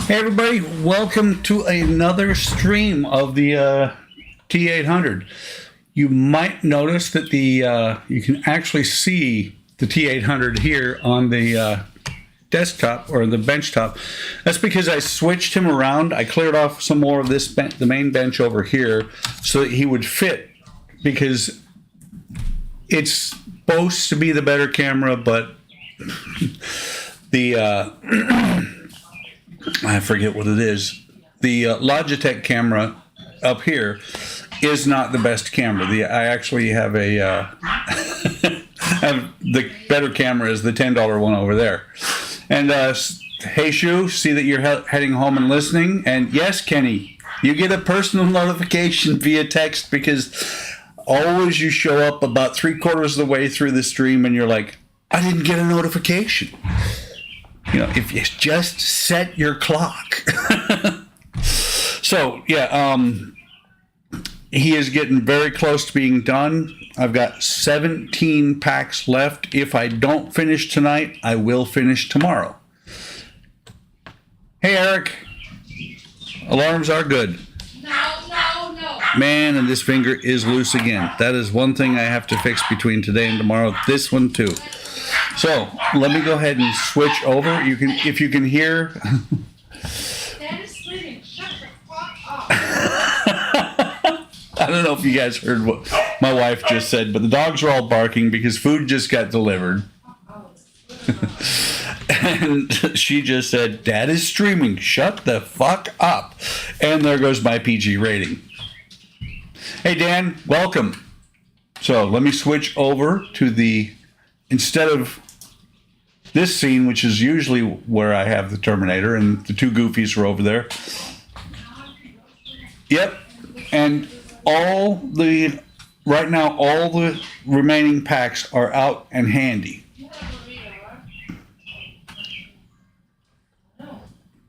Hey everybody, welcome to another stream of the T-800. You might notice that you can actually see the T-800 here on the desktop or the bench top. That's because I switched him around. I cleared off some more of this the main bench over here so that he would fit, because it's supposed to be the better camera, but the I forget what it is. The Logitech camera up here is not the best camera. I actually have have the better camera is the $10 one over there. And hey Shu, see that you're heading home and listening. And yes, Kenny, you get a personal notification via text, because always you show up about 3/4 of the way through the stream and you're like, I didn't get a notification. You know, if you just set your clock. So, yeah, he is getting very close to being done. I've got 17 packs left. If I don't finish tonight, I will finish tomorrow. Hey, Eric. Alarms are good. No. Man, and this finger is loose again. That is one thing I have to fix between today and tomorrow. This one, too. So let me go ahead and switch over. You can, if you can hear. Dad is sleeping. Shut the fuck up. I don't know if you guys heard what my wife just said, but the dogs are all barking because food just got delivered. And she just said, Dad is streaming. Shut the fuck up. And there goes my PG rating. Hey, Dan, welcome. So let me switch over to the, instead of this scene, which is usually where I have the Terminator and the two Goofies are over there. Yep. And right now, all the remaining packs are out and handy.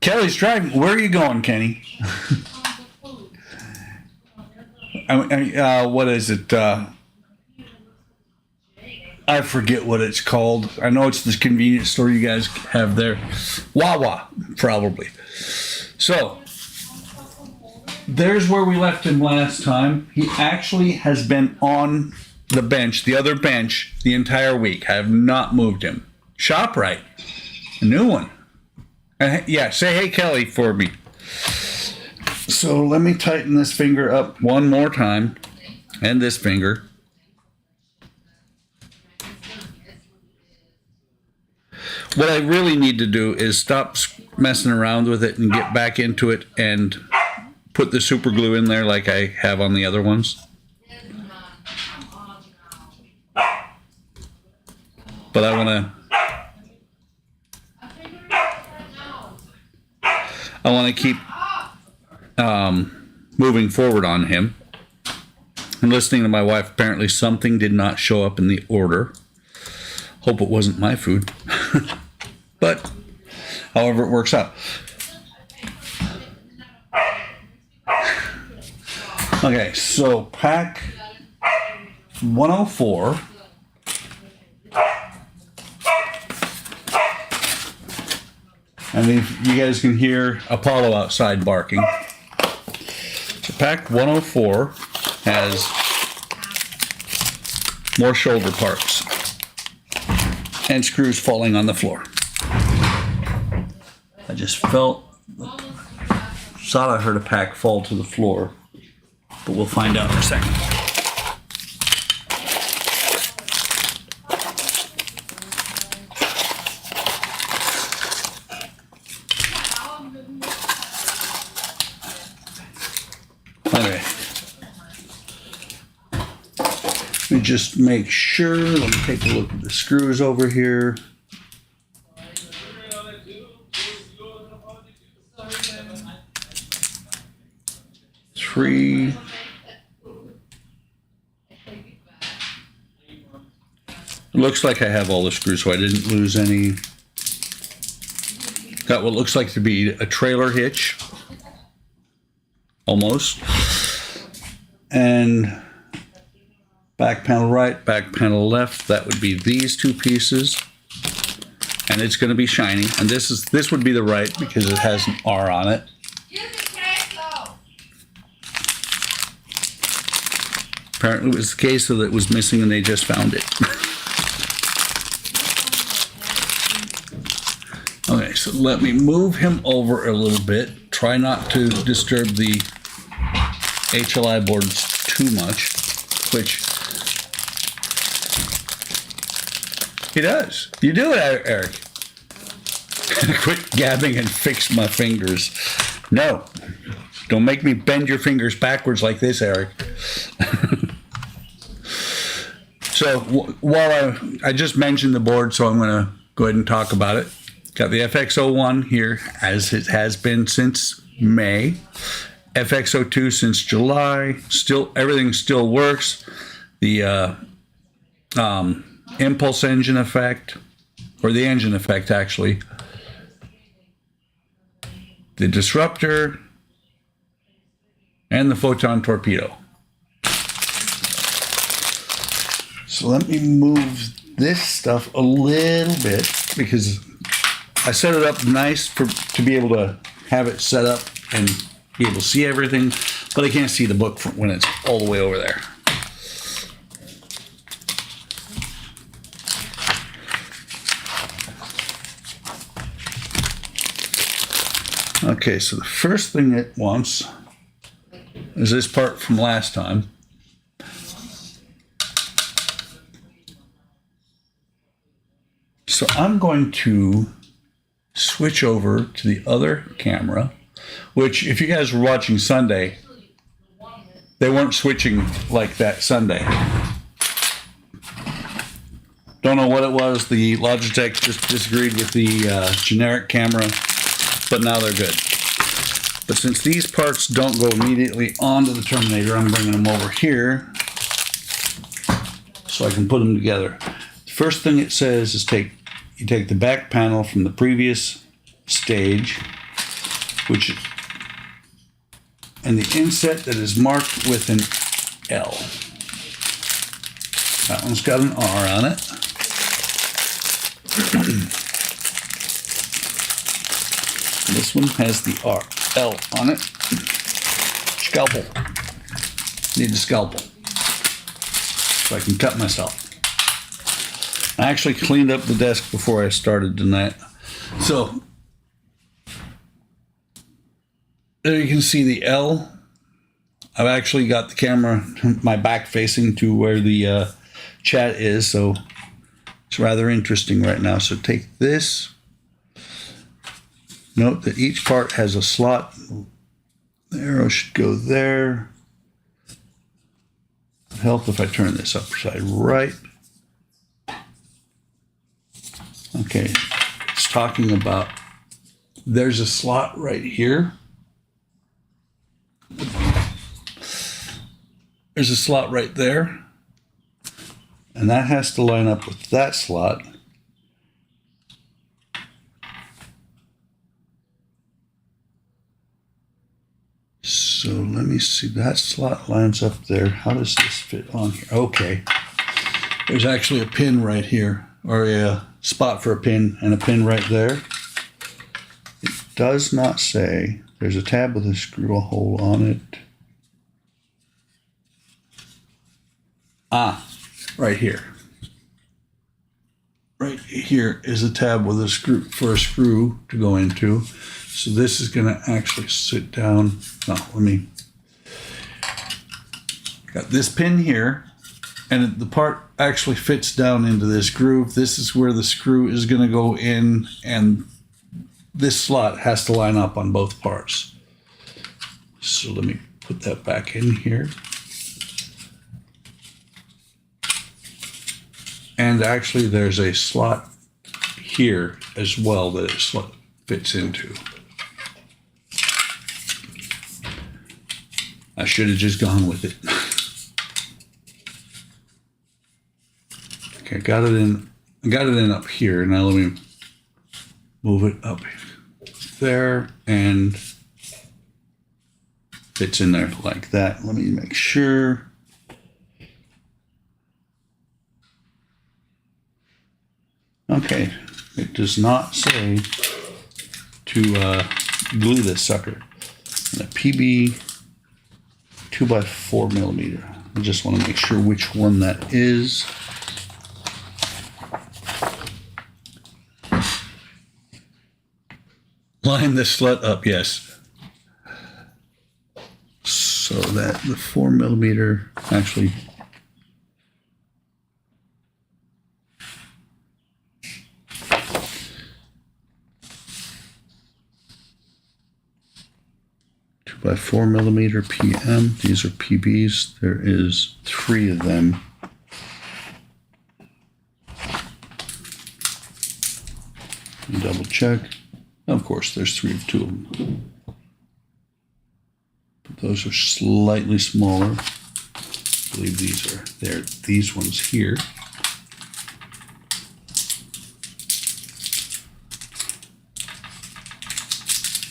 Kelly's driving. Where are you going, Kenny? What is it? I forget what it's called. I know it's this convenience store you guys have there. Wawa, probably. So, there's where we left him last time. He actually has been on the bench, the other bench, the entire week. I have not moved him. ShopRite, a new one. Yeah, say hey Kelly for me. So let me tighten this finger up one more time, and this finger. What I really need to do is stop messing around with it and get back into it and put the super glue in there like I have on the other ones. But I want to keep moving forward on him. And listening to my wife, apparently something did not show up in the order. Hope it wasn't my food. But, however it works out. Okay, so pack 104. And if you guys can hear Apollo outside barking. So pack 104 has more shoulder parts and screws falling on the floor. I just thought I heard a pack fall to the floor, but we'll find out in a second. Okay. Let me just make sure. Let me take a look at the screws over here. Three. It looks like I have all the screws, so I didn't lose any. Got what looks like to be a trailer hitch. Almost. And back panel right, back panel left. That would be these two pieces. and it's going to be shiny. And this would be the right because it has an R on it. Use the queso. Apparently it was the queso that was missing and they just found it. Okay, so let me move him over a little bit. Try not to disturb the HLI boards too much, which he does. You do it, Eric. Quit gabbing and fix my fingers. No, don't make me bend your fingers backwards like this, Eric. So while I just mentioned the board, so I'm going to go ahead and talk about it. Got the FX01 here, as it has been since May. FX02 since July. Still, everything still works. The impulse engine effect, or the engine effect actually. The disruptor, and the photon torpedo. So let me move this stuff a little bit because I set it up nice to be able to have it set up and be able to see everything, but I can't see the book when it's all the way over there. Okay, so the first thing it wants is this part from last time. So I'm going to switch over to the other camera, which if you guys were watching Sunday, they weren't switching like that Sunday. Don't know what it was. The Logitech just disagreed with the generic camera, but now they're good. But since these parts don't go immediately onto the Terminator, I'm bringing them over here so I can put them together. The first thing it says is you take the back panel from the previous stage, and the inset that is marked with an L. That one's got an R on it. This one has the L on it. Scalpel. Need a scalpel so I can cut myself. I actually cleaned up the desk before I started tonight. So there you can see the L. I've actually got the camera, my back facing to where the chat is, so it's rather interesting right now. So take this. Note that each part has a slot. The arrow should go there. It'll help if I turn this upside right. Okay, it's talking about there's a slot right here. There's a slot right there. And that has to line up with that slot. So let me see, that slot lines up there. How does this fit on here? Okay, there's actually a pin right here, or a spot for a pin and a pin right there. It does not say, there's a tab with a screw hole on it. Ah, right here. Right here is a tab with a screw for a screw to go into. So this is going to actually sit down. Got this pin here, and the part actually fits down into this groove. This is where the screw is going to go in, and this slot has to line up on both parts. So let me put that back in here. And actually there's a slot here as well that it fits into. I should have just gone with it. Okay, got it in up here. Now let me move it up there and fits in there like that. Let me make sure. Okay, it does not say to glue this sucker. And a PB 2x4 millimeter. I just want to make sure which one that is. Line this slut up, yes. So that the 4 millimeter actually. By 4 millimeter PM. These are PBs. There is 3 of them. Double check. Of course, there's 3 of 2 of them. But those are slightly smaller. I believe these are there. These ones here.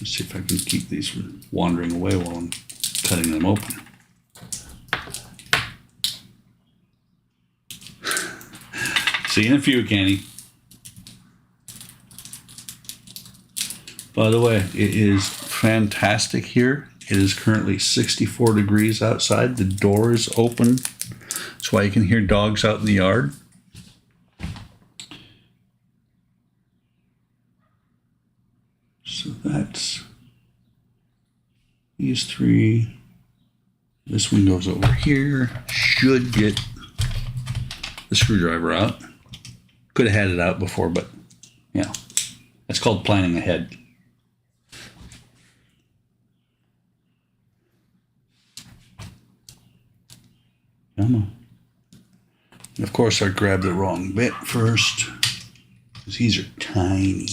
Let's see if I can keep these from wandering away while I'm cutting them open. See you in a few, Kenny. By the way, it is fantastic here. It is currently 64 degrees outside. The door is open. That's why you can hear dogs out in the yard. So that's these 3. This window's over here. Should get the screwdriver out. Could have had it out before, but yeah, that's called planning ahead. Come on. And of course, I grabbed the wrong bit first because these are tiny.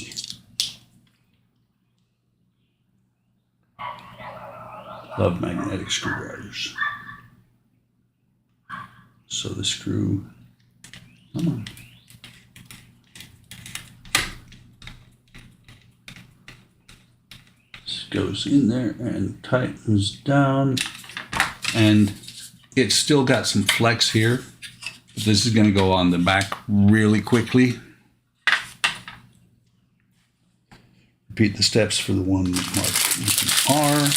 Love magnetic screwdrivers. So the screw, come on. This goes in there and tightens down, and it's still got some flex here. But this is going to go on the back really quickly. Repeat the steps for the one marked with an R.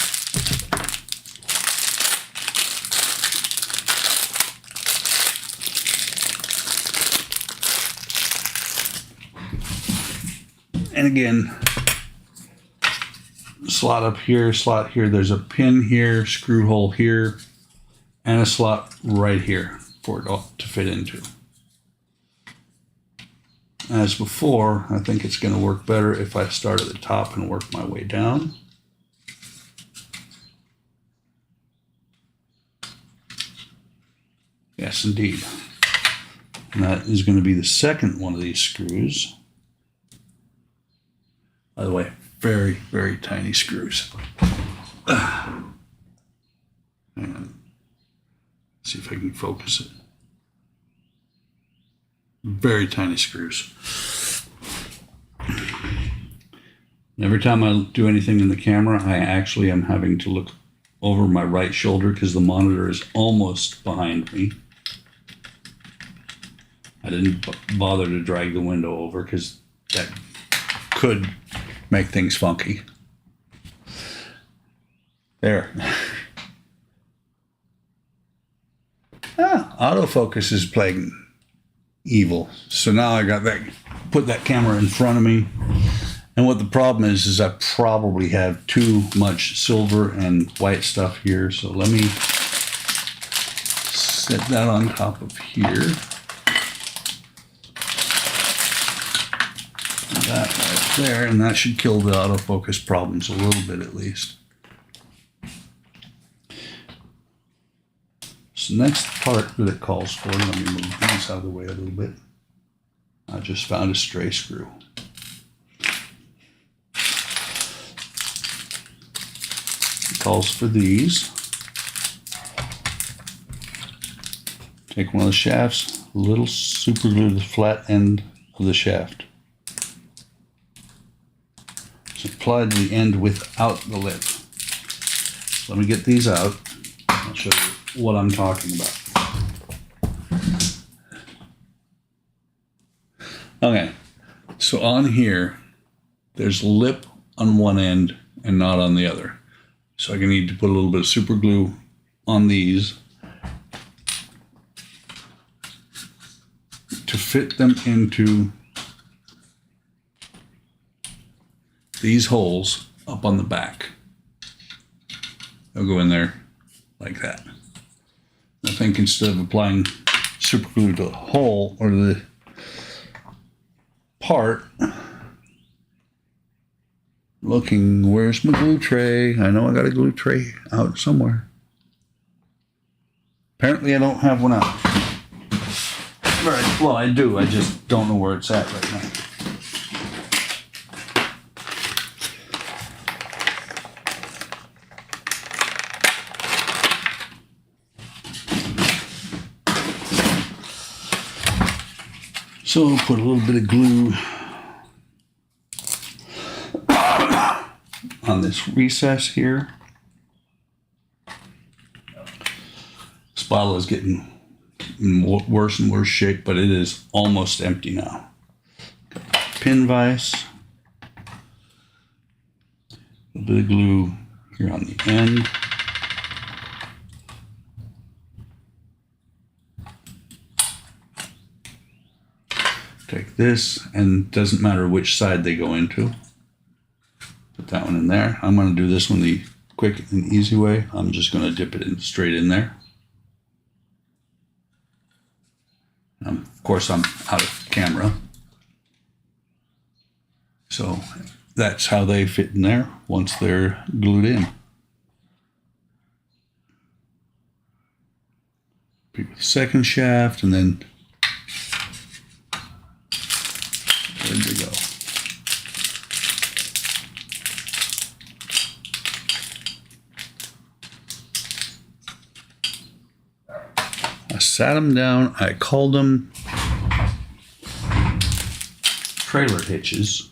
And again, slot up here, slot here. There's a pin here, screw hole here, and a slot right here for it all to fit into. As before, I think it's going to work better if I start at the top and work my way down. Yes, indeed. And that is going to be the second one of these screws. By the way, very, very tiny screws. And see if I can focus it. Very tiny screws. And every time I do anything in the camera, I actually am having to look over my right shoulder because the monitor is almost behind me. I didn't bother to drag the window over because that could make things funky. There. Autofocus is playing evil. So now I got that, put that camera in front of me. And what the problem is I probably have too much silver and white stuff here. So let me set that on top of here. That right there, and that should kill the autofocus problems a little bit at least. So next part that it calls for, let me move these out of the way a little bit. I just found a stray screw. It calls for these. Take one of the shafts, a little super glue the flat end of the shaft. It's applied to the end without the lip. So let me get these out. I'll show you what I'm talking about. Okay, So on here, there's lip on one end and not on the other. So I'm gonna need to put a little bit of super glue on these to fit them into these holes up on the back. They'll go in there like that. I think instead of applying super glue to the hole or the part, looking, where's my glue tray? I know I got a glue tray out somewhere. Apparently I don't have one out. Right, well, I do, I just don't know where it's at right now. So put a little bit of glue on this recess here. This bottle is getting in worse and worse shape, but it is almost empty now. Pin vise. A little bit of glue here on the end. Take this, and it doesn't matter which side they go into. Put that one in there. I'm going to do this one the quick and easy way. I'm just going to dip it in straight in there. Of course, I'm out of camera. So that's how they fit in there once they're glued in. Pick the second shaft, and then there we go. I sat them down. I called them trailer hitches.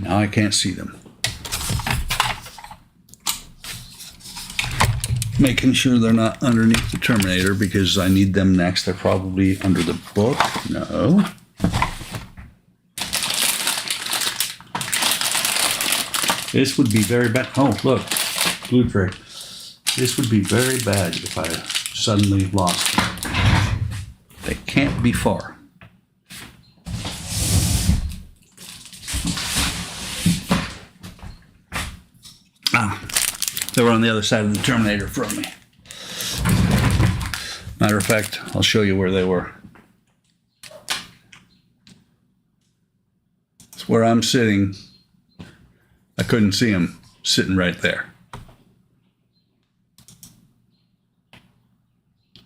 Now I can't see them. Making sure they're not underneath the Terminator because I need them next. They're probably under the book. No. This would be very bad. Oh, look, glue tray. This would be very bad if I suddenly lost them. They can't be far. They were on the other side of the Terminator from me. Matter of fact, I'll show you where they were. It's where I'm sitting. I couldn't see them sitting right there.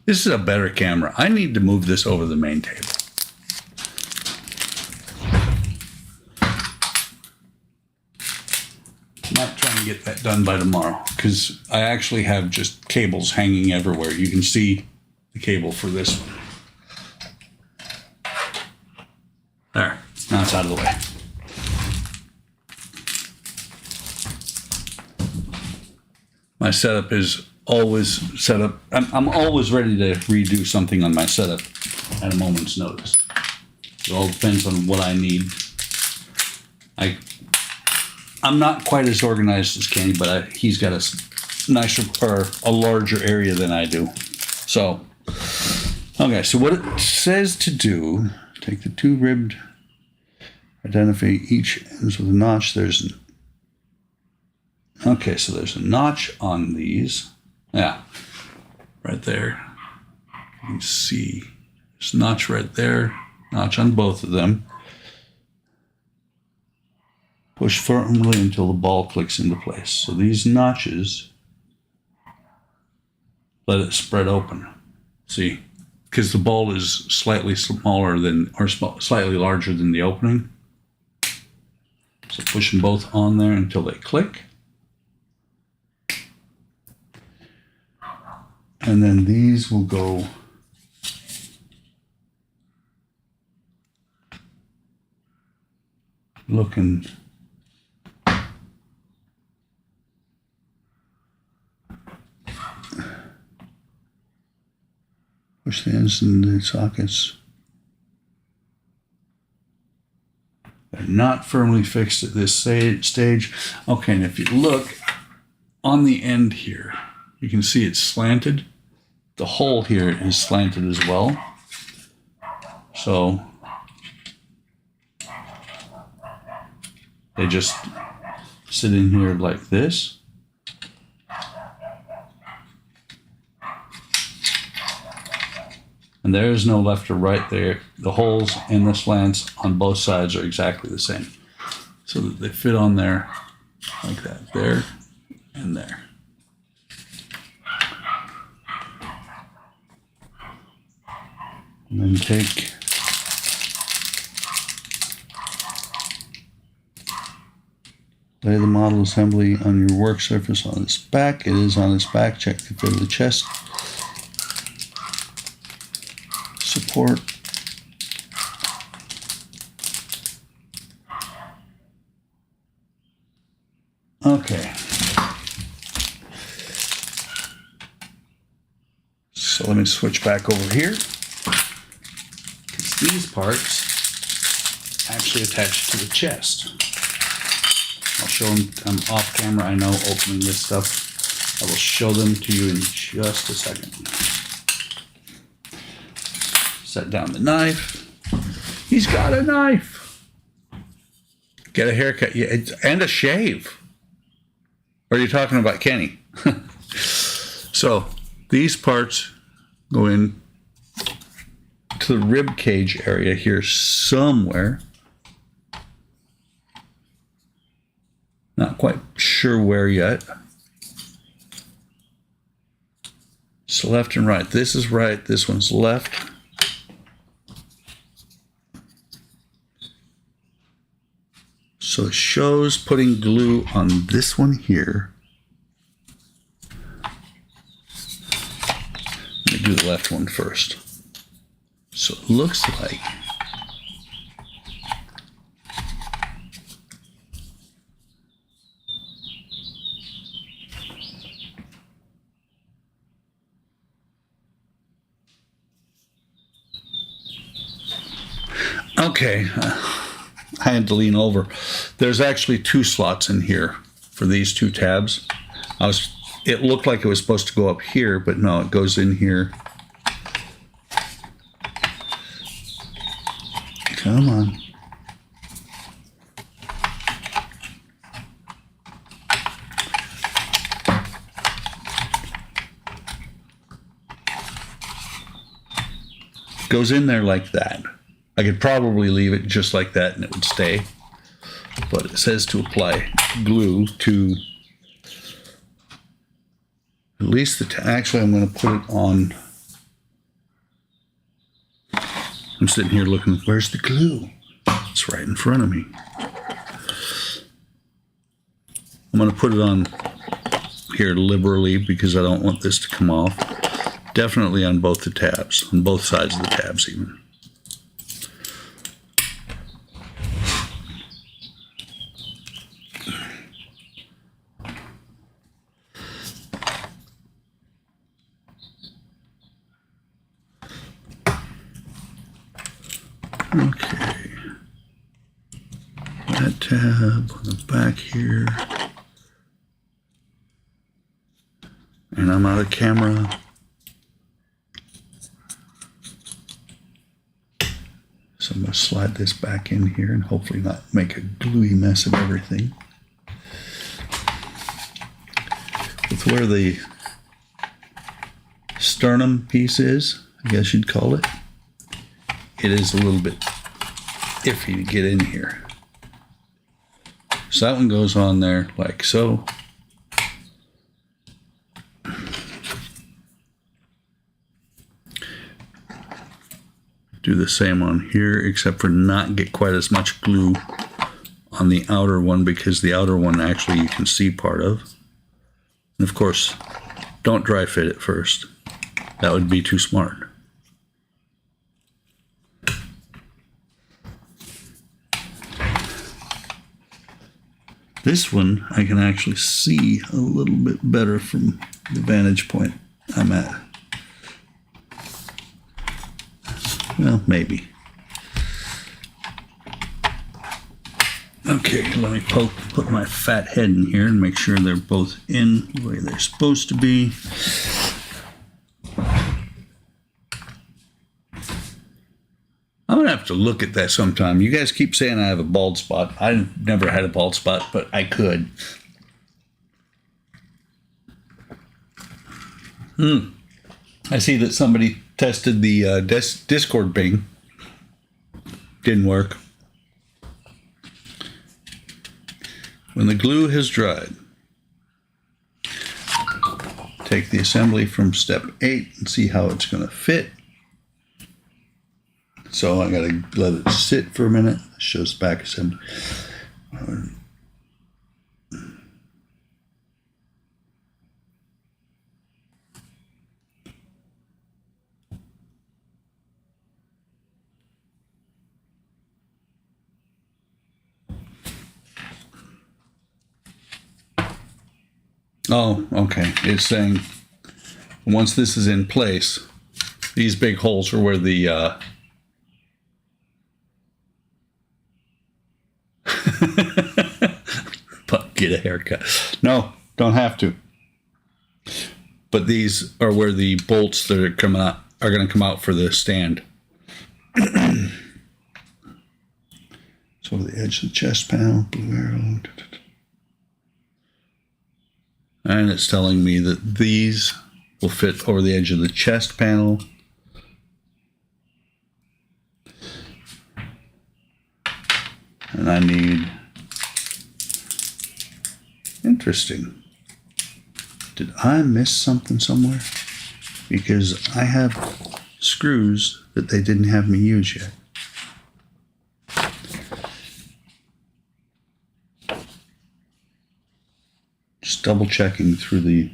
This is a better camera. I need to move this over the main table. Might try and get that done by tomorrow because I actually have just cables hanging everywhere. You can see the cable for this one. There, now it's out of the way. My setup is always set up. I'm always ready to redo something on my setup at a moment's notice. It all depends on what I need. I'm not quite as organized as Kenny, but he's got a nicer or a larger area than I do. So, okay, so what it says to do, take the two ribbed, identify each ends with a notch. Okay, so there's a notch on these. Yeah, right there. You can see there's a notch right there, notch on both of them. Push firmly until the ball clicks into place. So these notches, let it spread open. See, because the ball is slightly smaller than, or slightly larger than the opening. So push them both on there until they click. And then these will go looking push the ends in the sockets not firmly fixed at this stage. Okay, and if you look on the end here, you can see it's slanted. The hole here is slanted as well. So they just sit in here like this. And there is no left or right there. The holes and the slants on both sides are exactly the same. So that they fit on there like that, there and there. And then take lay the model assembly on your work surface on its back. It is on its back. Check the fit of the chest support. Okay. So let me switch back over here. These parts actually attach to the chest. I'll show them. I'm off camera, I know, opening this stuff. I will show them to you in just a second. Set down the knife. He's got a knife. Get a haircut, yeah, and a shave. Or are you talking about Kenny? So these parts go in to the rib cage area here somewhere. Not quite sure where yet. So left and right. This is right, this one's left. So it shows putting glue on this one here. Let me do the left one first. So it looks like okay, I had to lean over. There's actually two slots in here for these two tabs. It looked like it was supposed to go up here, but no, it goes in here. Come on. Goes in there like that. I could probably leave it just like that and it would stay. But it says to apply glue to at least actually I'm going to put it on. I'm sitting here looking, where's the glue? It's right in front of me. I'm going to put it on here liberally because I don't want this to come off. Definitely on both the tabs, on both sides of the tabs even. Okay, that tab on the back here, and I'm out of camera. So I'm going to slide this back in here and hopefully not make a gluey mess of everything. With where the sternum piece is, I guess you'd call it, it is a little bit iffy to get in here. So that one goes on there like so. Do the same on here, except for not get quite as much glue on the outer one because the outer one actually you can see part of. And of course, don't dry fit it first. That would be too smart. This one I can actually see a little bit better from the vantage point I'm at. Well, maybe. Okay, let me put my fat head in here and make sure they're both in the way they're supposed to be. I'm gonna have to look at that sometime. You guys keep saying I have a bald spot. I've never had a bald spot, but I could. I see that somebody tested the Discord Bing. Didn't work. When the glue has dried, take the assembly from step 8 and see how it's going to fit. So I got to let it sit for a minute. It shows back assembly. Oh, okay. It's saying once this is in place, these big holes are where the but get a haircut. No, don't have to. But these are where the bolts that are coming out are going to come out for the stand. So the edge of the chest panel, blue arrow. And it's telling me that these will fit over the edge of the chest panel. And I need, interesting. Did I miss something somewhere? Because I have screws that they didn't have me use yet. Just double checking through the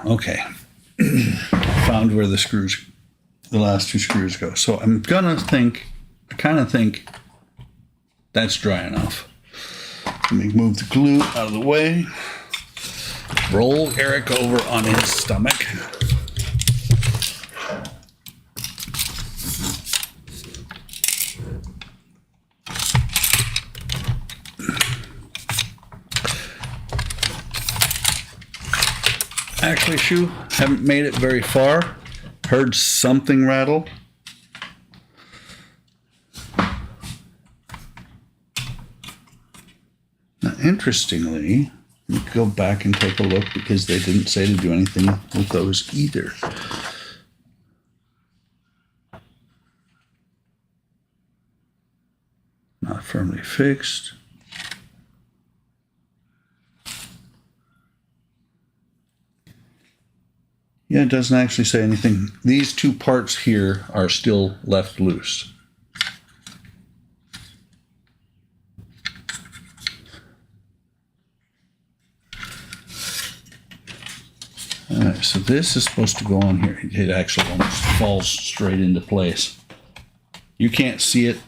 okay. Found where the screws, the last two screws go. So I'm gonna think, I kind of think that's dry enough. Let me move the glue out of the way. Roll Eric over on his stomach. Actually, Shu, haven't made it very far. Heard something rattle. Now, interestingly, you can go back and take a look because they didn't say to do anything with those either. Not firmly fixed. Yeah, it doesn't actually say anything. These two parts here are still left loose. All right, so this is supposed to go on here. It actually almost falls straight into place. You can't see it.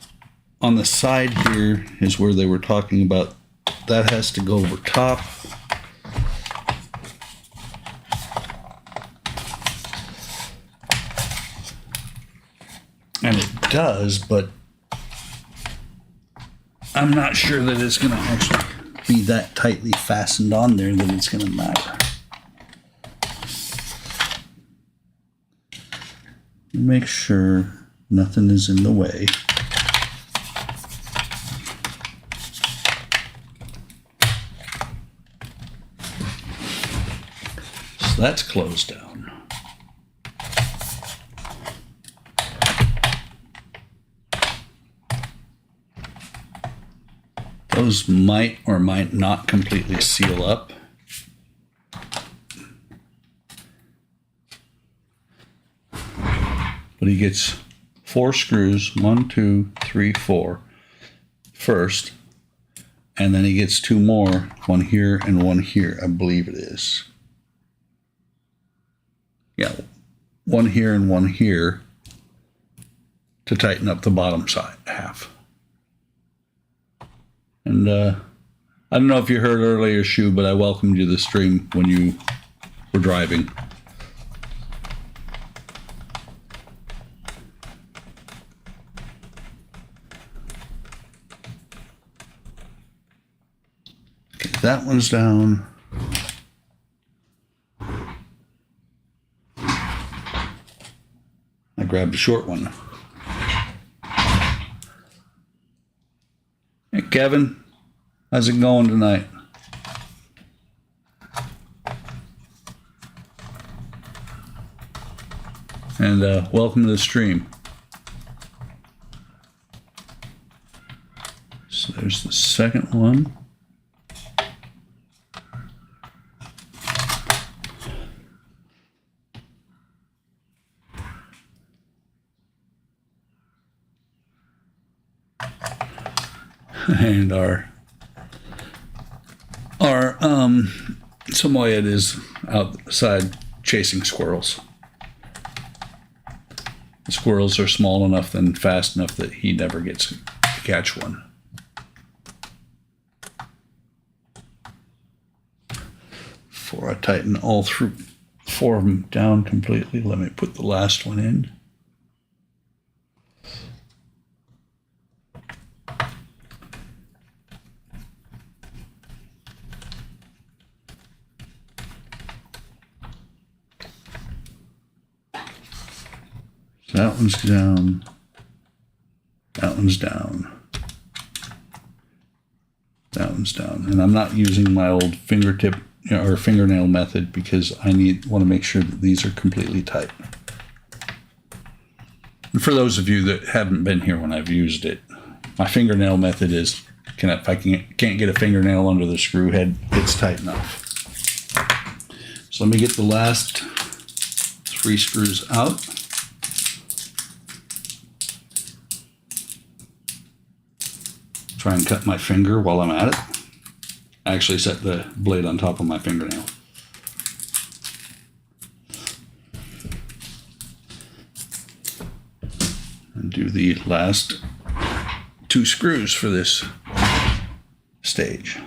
On the side here is where they were talking about. That has to go over top. And it does, but I'm not sure that it's going to actually be that tightly fastened on there that it's going to matter. Make sure nothing is in the way. So that's closed down. Those might or might not completely seal up. But he gets 4 screws, 1, 2, 3, 4 first, and then he gets 2 more, one here and one here, I believe it is. Yeah, one here and one here to tighten up the bottom side half. And I don't know if you heard earlier, Shu, but I welcomed you to the stream when you were driving. Okay, that one's down. I grabbed a short one. Hey, Kevin, how's it going tonight? And welcome to the stream. So there's the second one. And our Samoyed is outside chasing squirrels. The squirrels are small enough and fast enough that he never gets to catch one. Before I tighten all through 4 of them down completely, let me put the last one in. That one's down. That one's down. That one's down. And I'm not using my old fingertip or fingernail method because I want to make sure that these are completely tight. And for those of you that haven't been here when I've used it, my fingernail method is if I can't get a fingernail under the screw head, it's tight enough. So let me get the last 3 screws out. Try and cut my finger while I'm at it. I actually set the blade on top of my fingernail. And do the last 2 screws for this stage.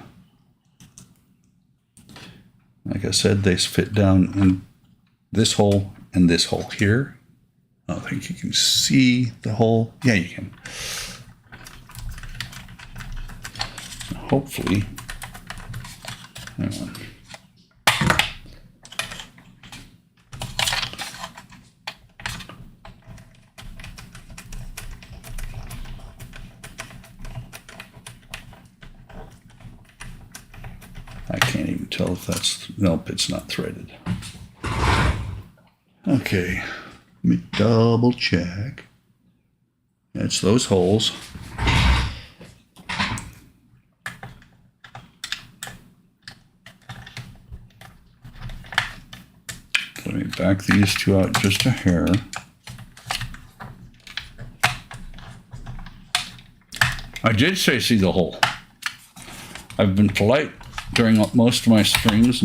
Like I said, they fit down in this hole and this hole here. I don't think you can see the hole. Yeah, you can. Hopefully, hang on. I can't even tell if that's, nope, it's not threaded. Okay, let me double check. It's those holes. Let me back these 2 out just a hair. I did say see the hole. I've been polite during most of my streams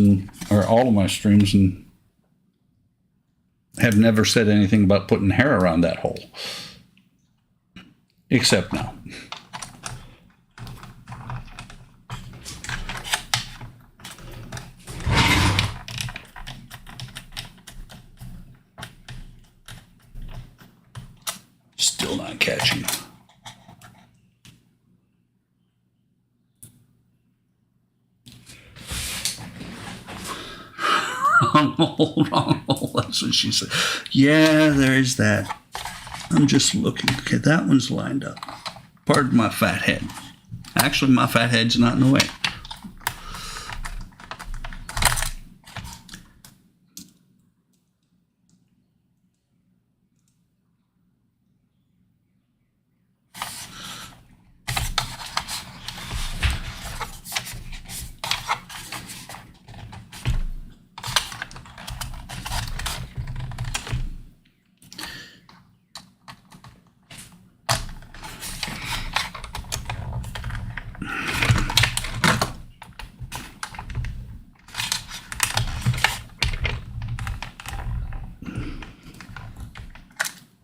or all of my streams and have never said anything about putting hair around that hole. Except now. Still not catching. Wrong hole. That's what she said. Yeah, there is that. I'm just looking. Okay, that one's lined up. Pardon my fat head. Actually, my fat head's not in the way.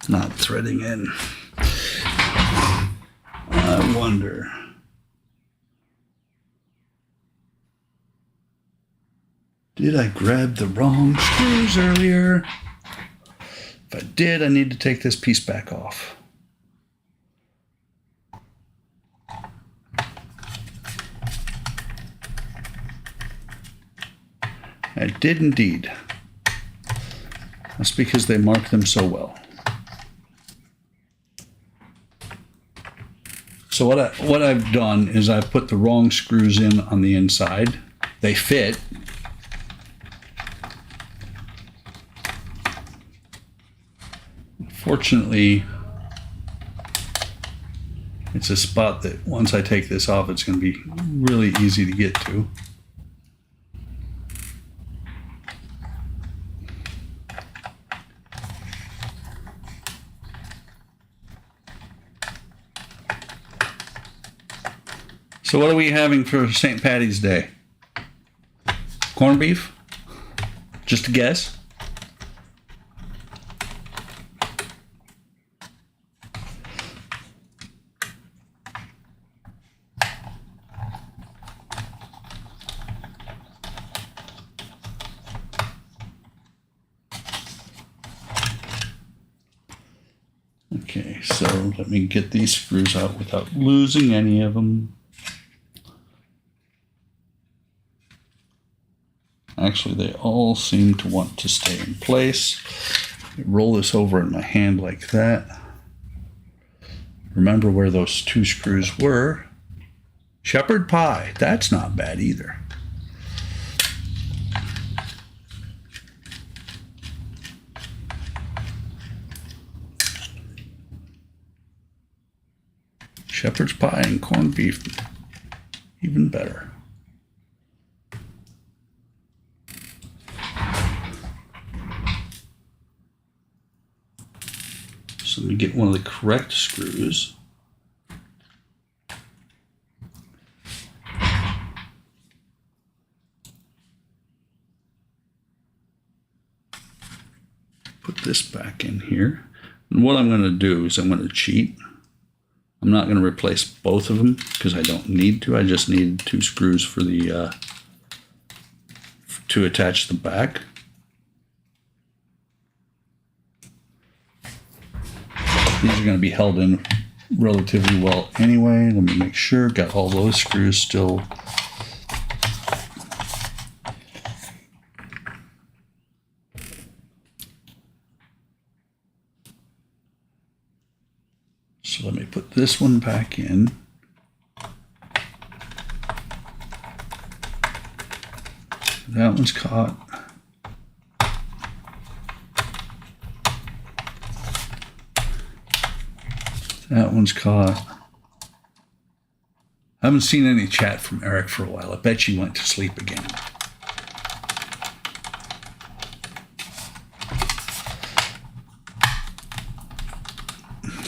Not threading in. I wonder. Did I grab the wrong screws earlier? If I did, I need to take this piece back off. I did indeed. That's because they mark them so well. So what I've done is I've put the wrong screws in on the inside. They fit. Fortunately, it's a spot that once I take this off, it's going to be really easy to get to. So what are we having for St. Patty's Day? Corned beef? Just a guess? Okay, so let me get these screws out without losing any of them. Actually, they all seem to want to stay in place. Roll this over in my hand like that. Remember where those two screws were. Shepherd pie, that's not bad either. Shepherd's pie and corned beef, even better. So let me get one of the correct screws. Put this back in here. And what I'm going to do is I'm going to cheat. I'm not going to replace both of them because I don't need to. I just need two screws for the to attach the back. These are going to be held in relatively well anyway. Let me make sure. Got all those screws still. So let me put this one back in. That one's caught. That one's caught. I haven't seen any chat from Eric for a while. I bet she went to sleep again.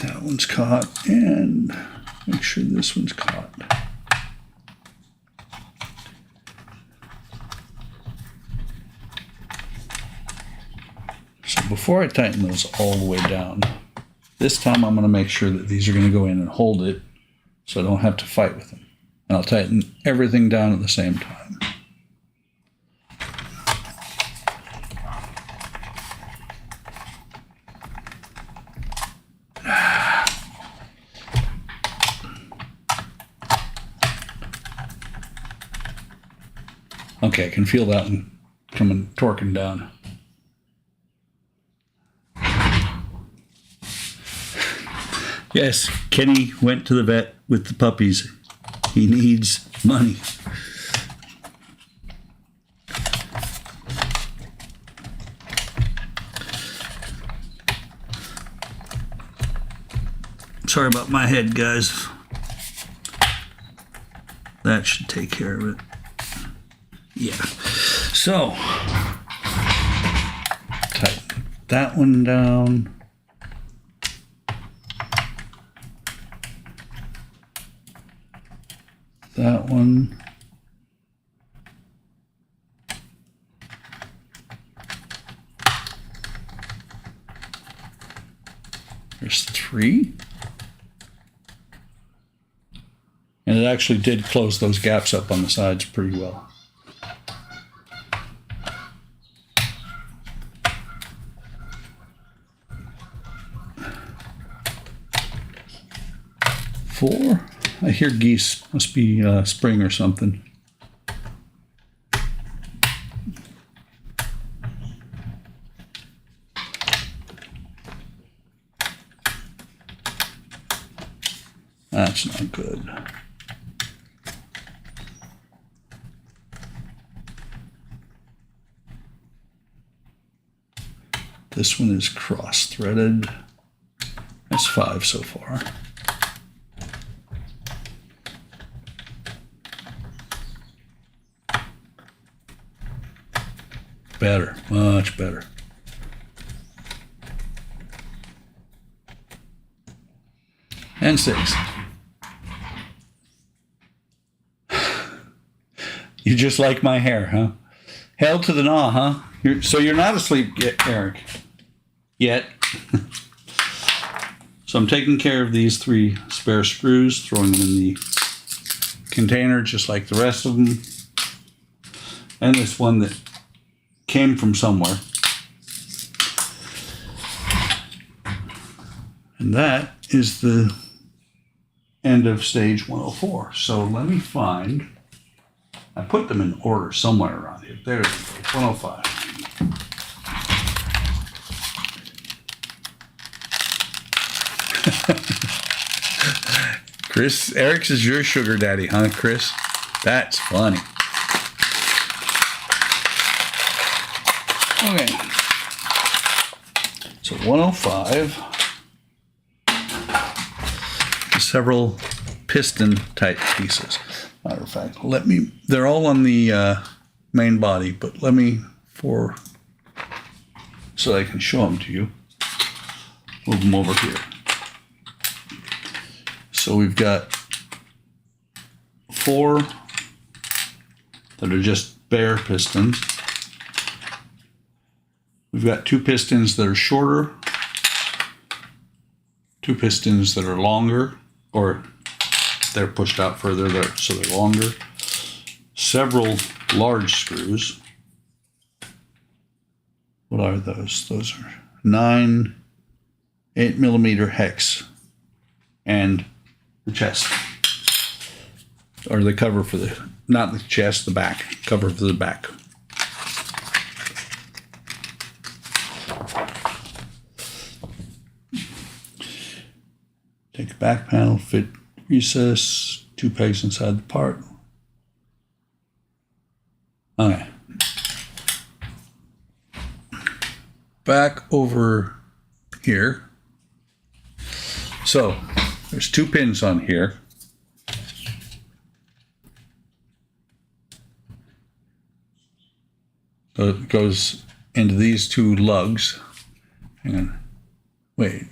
That one's caught, and make sure this one's caught. So before I tighten those all the way down, this time I'm going to make sure that these are going to go in and hold it so I don't have to fight with them. And I'll tighten everything down at the same time. Okay, I can feel that one coming, torquing down. Yes, Kenny went to the vet with the puppies. He needs money. Sorry about my head, guys. That should take care of it. Yeah. So, tighten that one down. That one. There's 3. And it actually did close those gaps up on the sides pretty well. Four. I hear geese. Must be spring or something. That's not good. This one is cross-threaded. That's 5 so far. Better, much better. And 6. You just like my hair, huh? Held to the gnaw, huh? So you're not asleep yet, Eric. Yet. So I'm taking care of these 3 spare screws, throwing them in the container just like the rest of them. And this one that came from somewhere. And that is the end of stage 104. So let me find, I put them in order somewhere around here. There's 105. Chris, Eric's is your sugar daddy, huh, Chris? That's funny. Okay. So 105. Several piston type pieces. Matter of fact, they're all on the main body, but so I can show them to you. Move them over here. So we've got 4 that are just bare pistons. We've got 2 pistons that are shorter, 2 pistons that are longer, or they're pushed out further, so they're longer. Several large screws. What are those? Those are 9 8mm hex, and the chest, or the cover for the, not the chest, the back, cover for the back. Take the back panel, fit recess, 2 pegs inside the part. Okay. Back over here. So there's 2 pins on here. So it goes into these 2 lugs. Hang on. Wait.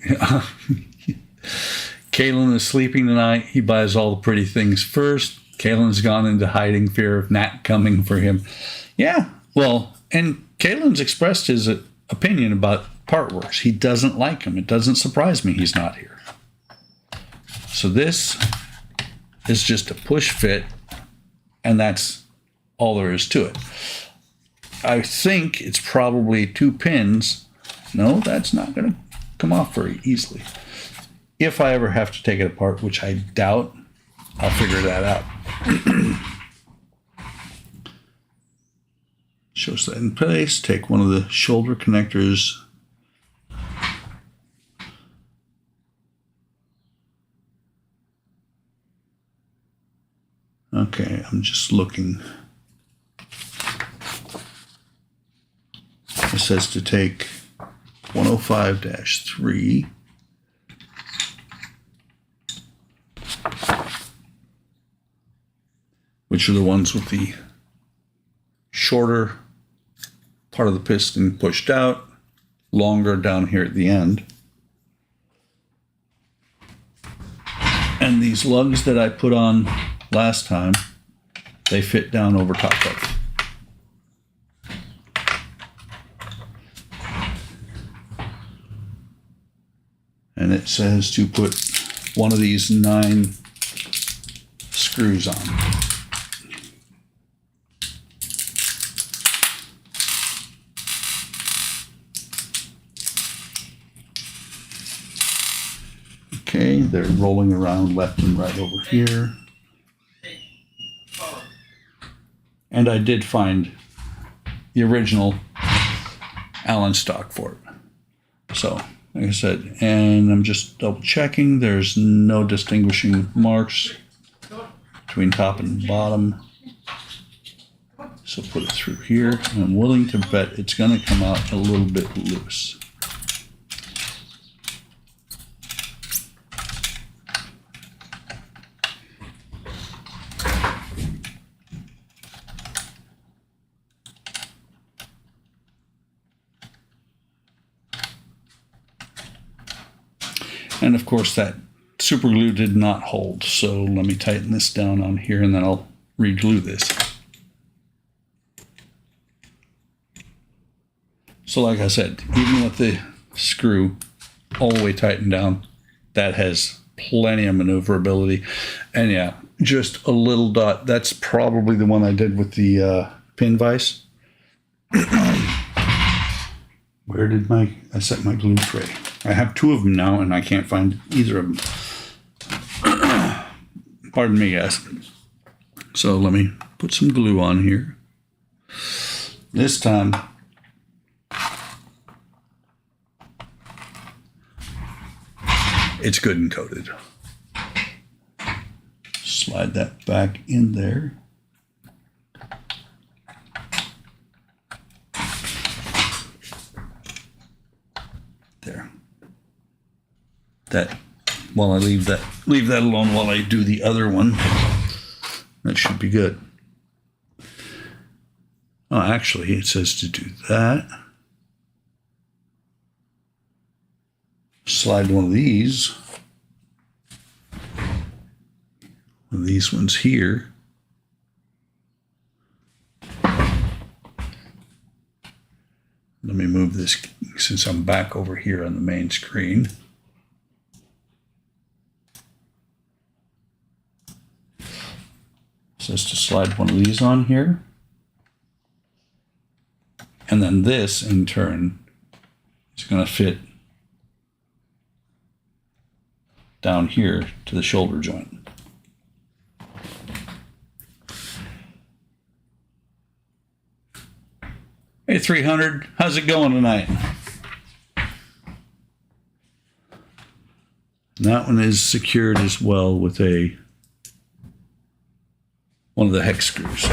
Kalen is sleeping tonight. He buys all the pretty things first. Kalen's gone into hiding, fear of Nat coming for him. Yeah, well, and Kalen's expressed his opinion about part works. He doesn't like him. It doesn't surprise me he's not here. So this is just a push fit, and that's all there is to it. I think it's probably 2 pins. No, that's not going to come off very easily. If I ever have to take it apart, which I doubt, I'll figure that out. Shows that in place. Take one of the shoulder connectors. Okay, I'm just looking. It says to take 105-3. Which are the ones with the shorter part of the piston pushed out, longer down here at the end. And these lugs that I put on last time, they fit down over top of. And and it says to put one of these 9 screws on. Okay, they're rolling around left and right over here. And I did find the original Allen stock for it. So, like I said, and I'm just double checking. There's no distinguishing marks between top and bottom. So put it through here. And I'm willing to bet it's going to come out a little bit loose. And of course that super glue did not hold. So let me tighten this down on here and then I'll re-glue this. So like I said, even with the screw all the way tightened down, that has plenty of maneuverability. And yeah, just a little dot. That's probably the one I did with the pin vise. Where did I set my glue tray? I have 2 of them now, and I can't find either of them. Pardon me, guys. So let me put some glue on here. This time, it's good and coated. Slide that back in there. There. That, while I leave that alone while I do the other one. That should be good. Oh, actually, it says to do that. Slide one of these ones here. Let me move this since I'm back over here on the main screen. It says to slide one of these on here. And then this, in turn, is going to fit down here to the shoulder joint. Hey 300, how's it going tonight? And that one is secured as well with one of the hex screws.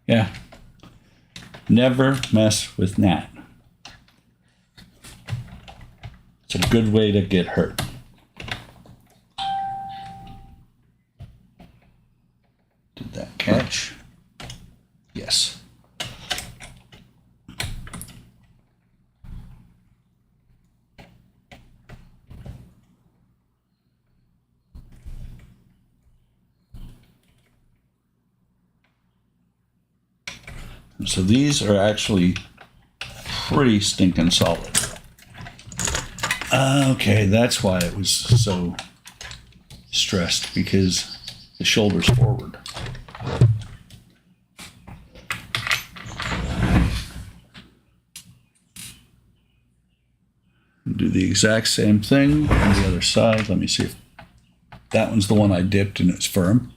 Yeah, never mess with gnat. It's a good way to get hurt. Did that catch? Yes. So these are actually pretty stinking solid. Okay, that's why it was so stressed, because the shoulder's forward. Do the exact same thing on the other side. Let me see if that one's the one I dipped and it's firm.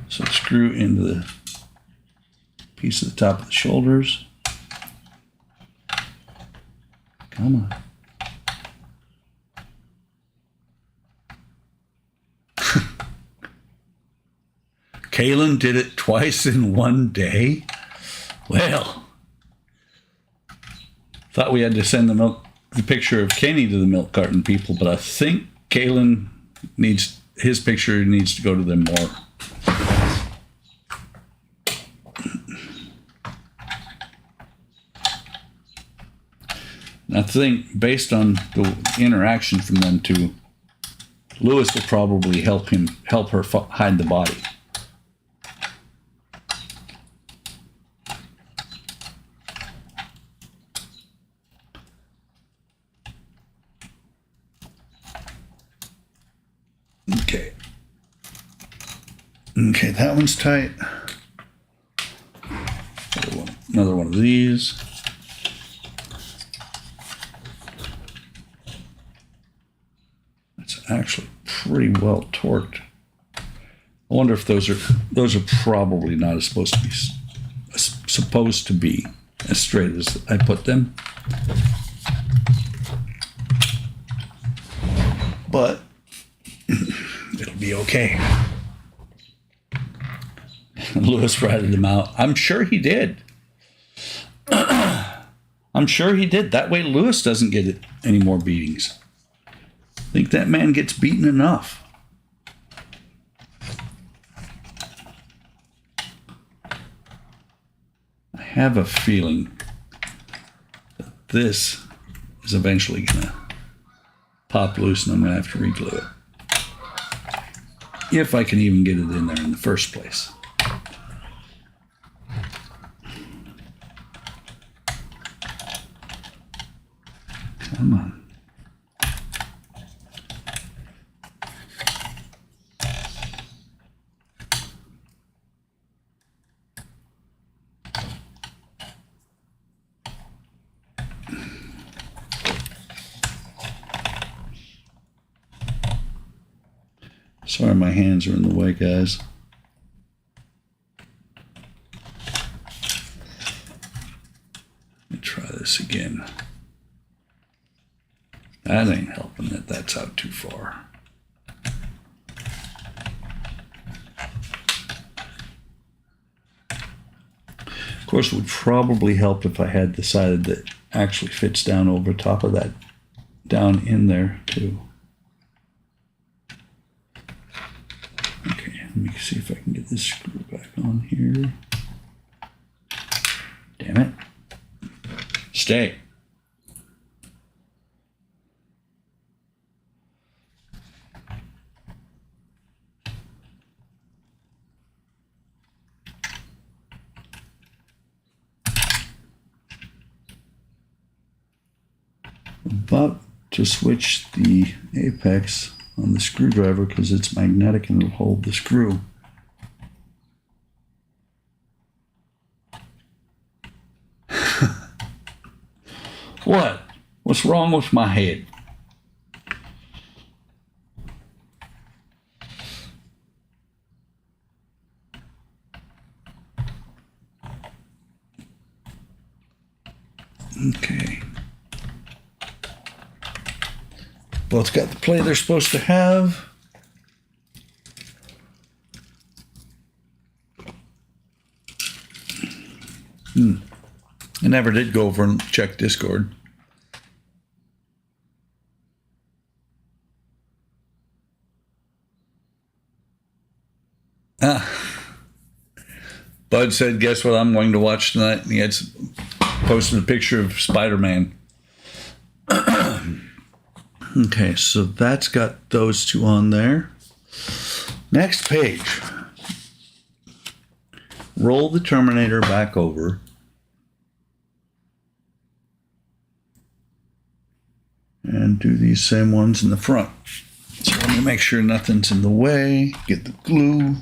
So screw into the piece at the top of the shoulders. Come on. Kaylin did it twice in one day? Well, thought we had to send the picture of Kenny to the milk carton people, but I think Kaylin his picture needs to go to them more. I think based on the interaction from them two, Lewis will probably help her hide the body. Okay, that one's tight. Another one of these. It's actually pretty well torqued. I wonder if those are probably not as supposed to be as straight as I put them. But it'll be okay. Lewis ratted him out. I'm sure he did. I'm sure he did. That way Lewis doesn't get any more beatings. I think that man gets beaten enough. I have a feeling that this is eventually going to pop loose and I'm going to have to reglue it. If I can even get it in there in the first place. Come on. Sorry, my hands are in the way, guys. Let me try this again. That ain't helping it. That's out too far. Of course, it would probably help if I had the side that actually fits down over top of that, down in there too. Okay, let me see if I can get this screw back on here. Damn it. Stay. About to switch the apex on the screwdriver because it's magnetic and it'll hold the screw. What? What's wrong with my head? Okay. Both got the play they're supposed to have. I never did go over and check Discord. Bud said, guess what I'm going to watch tonight? And he had posted a picture of Spider-Man. Okay, so that's got those two on there. Next page. Roll the Terminator back over. And do these same ones in the front. So let me make sure nothing's in the way. Get the glue.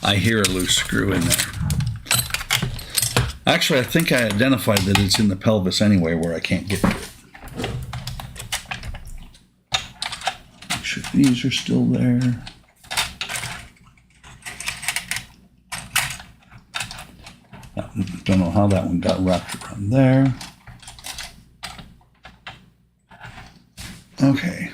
I hear a loose screw in there. Actually, I think I identified that it's in the pelvis anyway where I can't get to it. Make sure these are still there. Don't know how that one got wrapped around there. Okay.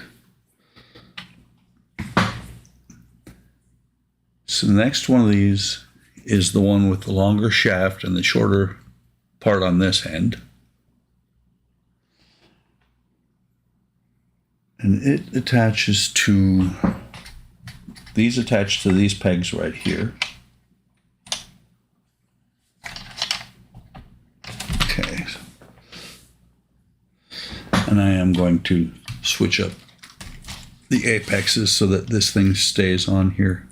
So the next one of these is the one with the longer shaft and the shorter part on this end. And it attaches to, these attach to these pegs right here. Okay. And I am going to switch up the apexes so that this thing stays on here.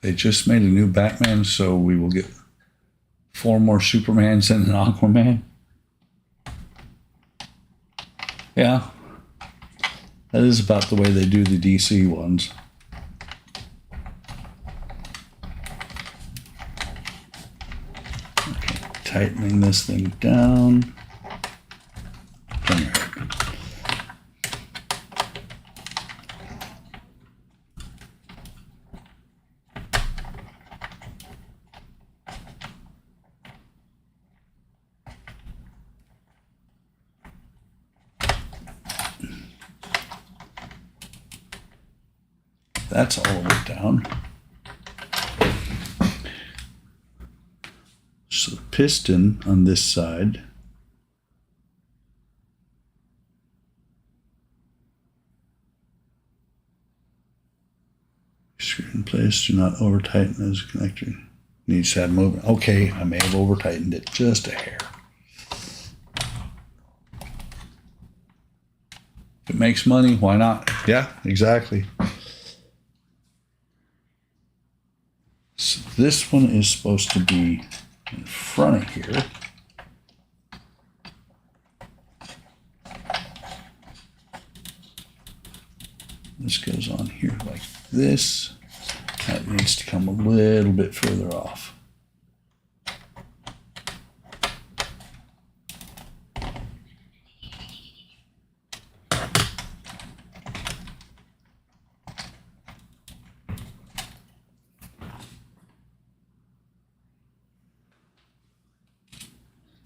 They just made a new Batman, so we will get 4 more Supermans and an Aquaman. Yeah, that is about the way they do the DC ones. Okay, tightening this thing down. Come here. That's all the way down. So the piston on this side screw in place, do not over tighten as a connector. Needs to have movement. Okay, I may have over tightened it just a hair. If it makes money, why not? Yeah, exactly. So this one is supposed to be in front of here. This goes on here like this. That needs to come a little bit further off.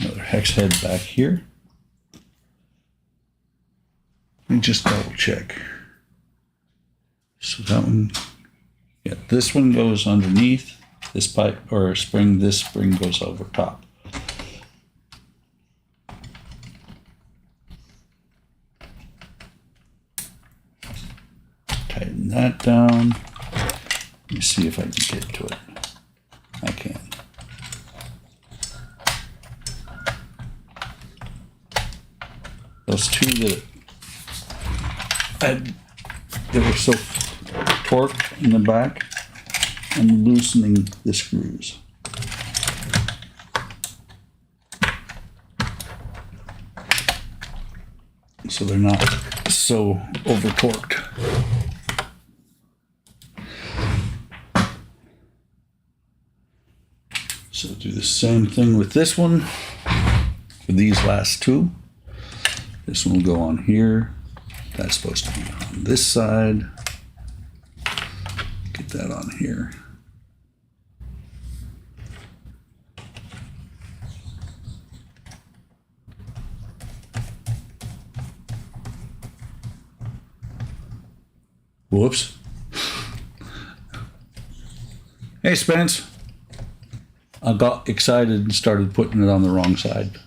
Another hex head back here. Let me just double check. So that one, yeah, this one goes underneath this pipe or spring, this spring goes over top. Tighten that down. Let me see if I can get to it. I can. Those two that they were so torqued in the back, I'm loosening the screws. So they're not so over torqued. So do the same thing with this one, for these last two. This one will go on here. That's supposed to be on this side. Get that on here. Whoops. Hey, Spence. I got excited and started putting it on the wrong side.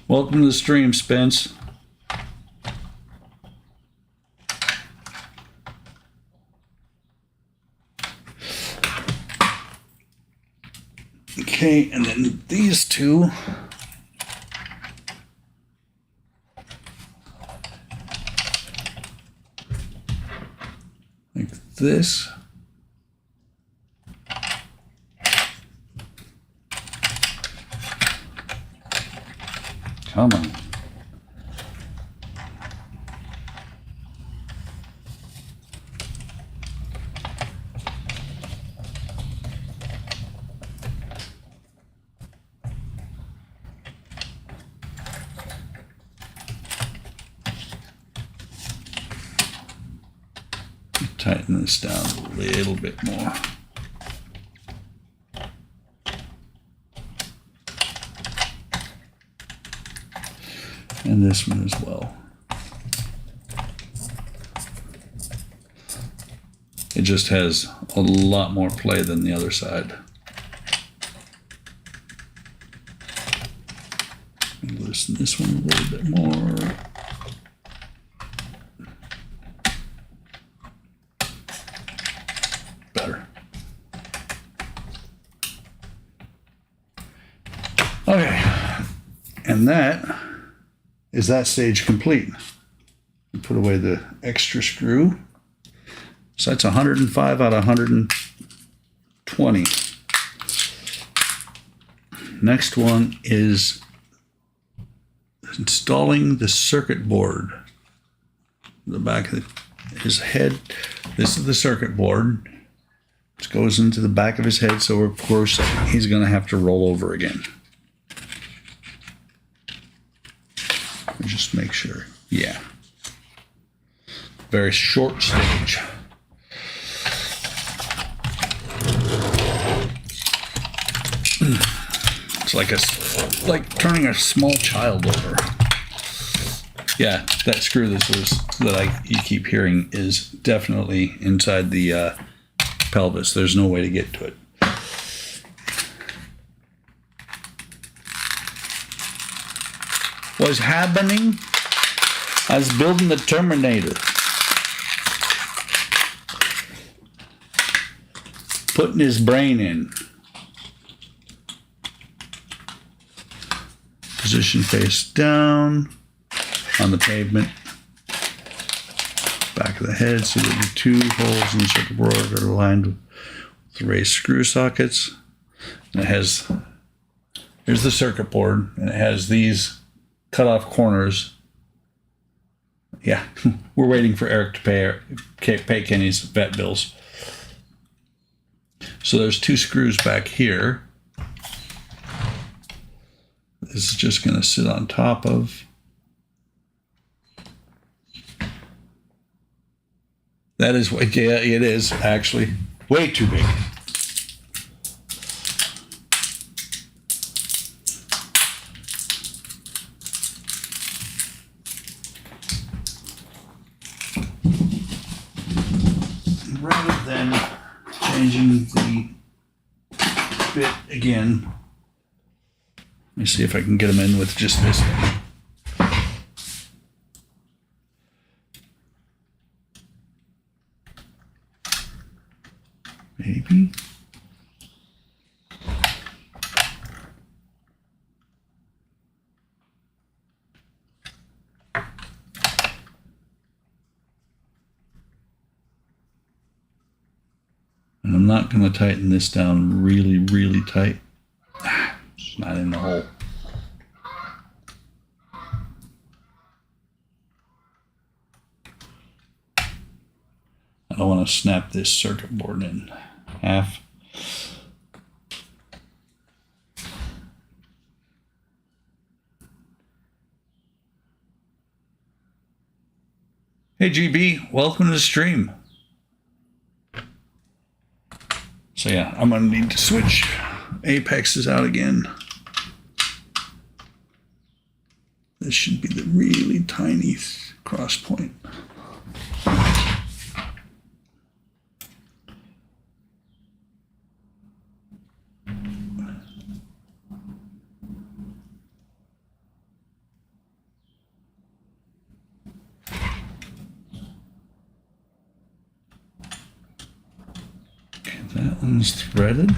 Welcome to the stream, Spence. Okay, and then these two. Like this. Come on. tighten this down a little bit more. And this one as well. It just has a lot more play than the other side. Loosen this one a little bit more. Better. Okay, and that is that stage complete. Put away the extra screw. So that's 105 out of 120. Next one is installing the circuit board. The back of his head. This is the circuit board. This goes into the back of his head, so of course he's going to have to roll over again. Just make sure. Yeah. Very short stage. It's like turning a small child over. Yeah, that screw you keep hearing is definitely inside the pelvis. There's no way to get to it. What's happening? I was building the Terminator. Putting his brain in. Position face down on the pavement. Back of the head, so that the two holes in the circuit board are aligned with the raised screw sockets. And it has, here's the circuit board, and it has these cut off corners. Yeah, we're waiting for Eric to pay Kenny's vet bills. So there's two screws back here. This is just going to sit on top of. That is what, yeah, it is actually way too big. Rather than changing the bit again, let me see if I can get them in with just this one. Maybe. And I'm not going to tighten this down really, really tight. It's not in the hole. I don't want to snap this circuit board in half. Hey GB, welcome to the stream. So yeah, I'm gonna need to switch apexes out again. This should be the really tiny cross point. That one's threaded.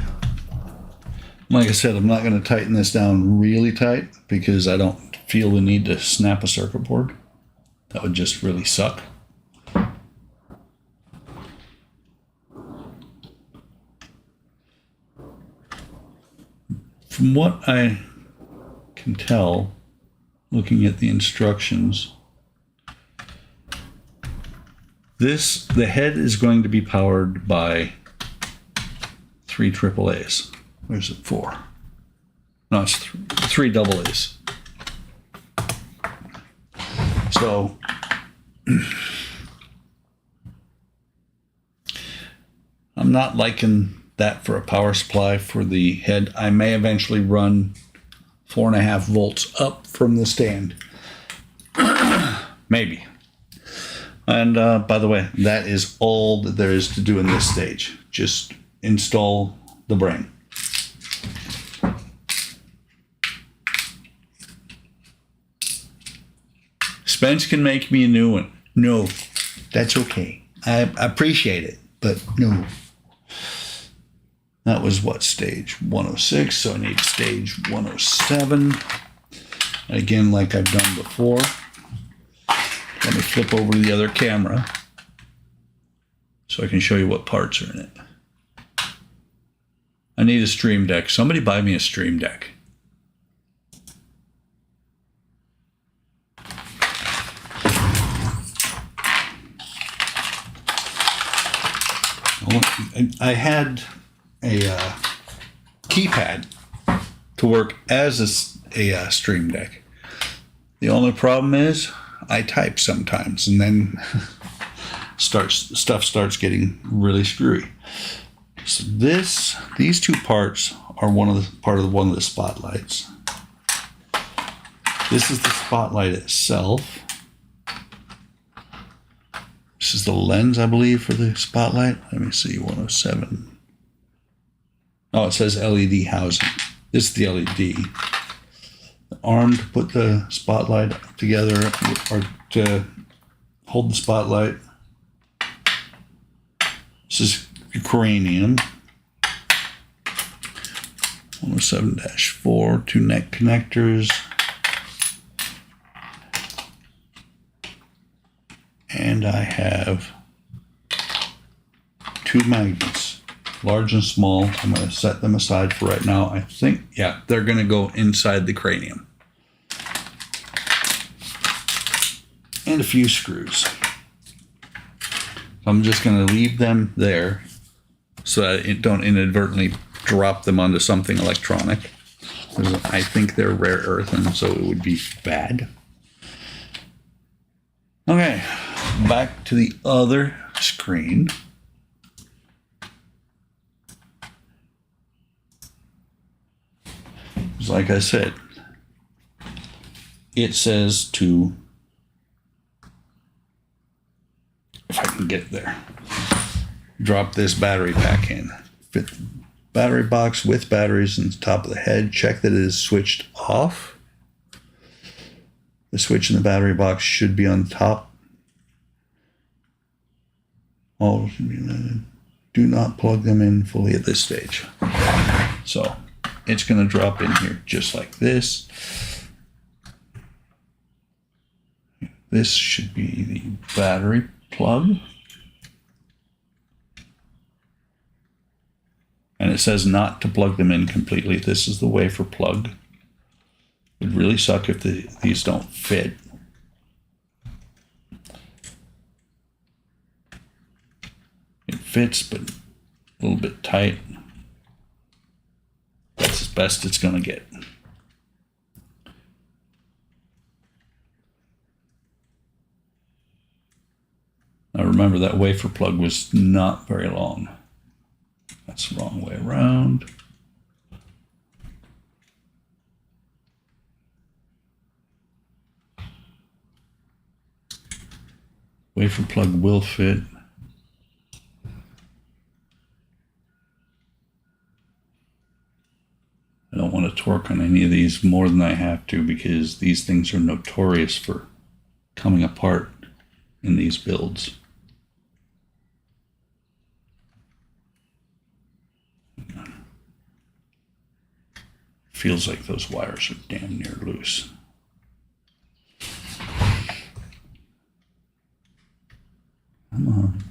Like I said, I'm not going to tighten this down really tight because I don't feel the need to snap a circuit board. That would just really suck. From what I can tell, looking at the instructions, the head is going to be powered by 3 AAAs. Where's it? 4. No, it's 3 AA's. So I'm not liking that for a power supply for the head. I may eventually run 4.5 volts up from the stand. Maybe. And by the way, that is all that there is to do in this stage. Just install the brain. Spence can make me a new one. No, that's okay. I appreciate it, but no. That was what, stage 106, so I need stage 107. Again, like I've done before. Let me flip over to the other camera so I can show you what parts are in it. I need a stream deck. Somebody buy me a stream deck. I had a keypad to work as a stream deck. The only problem is I type sometimes, and then stuff starts getting really screwy. So these two parts are one of the spotlights. This is the spotlight itself. This is the lens, I believe, for the spotlight. Let me see, 107. Oh, it says LED housing. This is the LED. The arm to put the spotlight together, or to hold the spotlight. This is cranium. 107-4, 2 neck connectors. And I have 2 magnets, large and small. I'm going to set them aside for right now. I think, yeah, they're going to go inside the cranium. And a few screws. I'm just going to leave them there so that I don't inadvertently drop them onto something electronic. I think they're rare earth, and so it would be bad. Okay, back to the other screen. Like I said, it says to, if I can get there, drop this battery pack in. Fit the battery box with batteries in the top of the head. Check that it is switched off. The switch in the battery box should be on top. All do not plug them in fully at this stage. So it's going to drop in here just like this. This should be the battery plug. And it says not to plug them in completely. This is the wafer plug. It'd really suck if these don't fit. It fits, but a little bit tight. That's as best it's going to get. Now remember, that wafer plug was not very long. That's the wrong way around. Wafer plug will fit. I don't want to torque on any of these more than I have to, because these things are notorious for coming apart in these builds. Feels like those wires are damn near loose. Come on.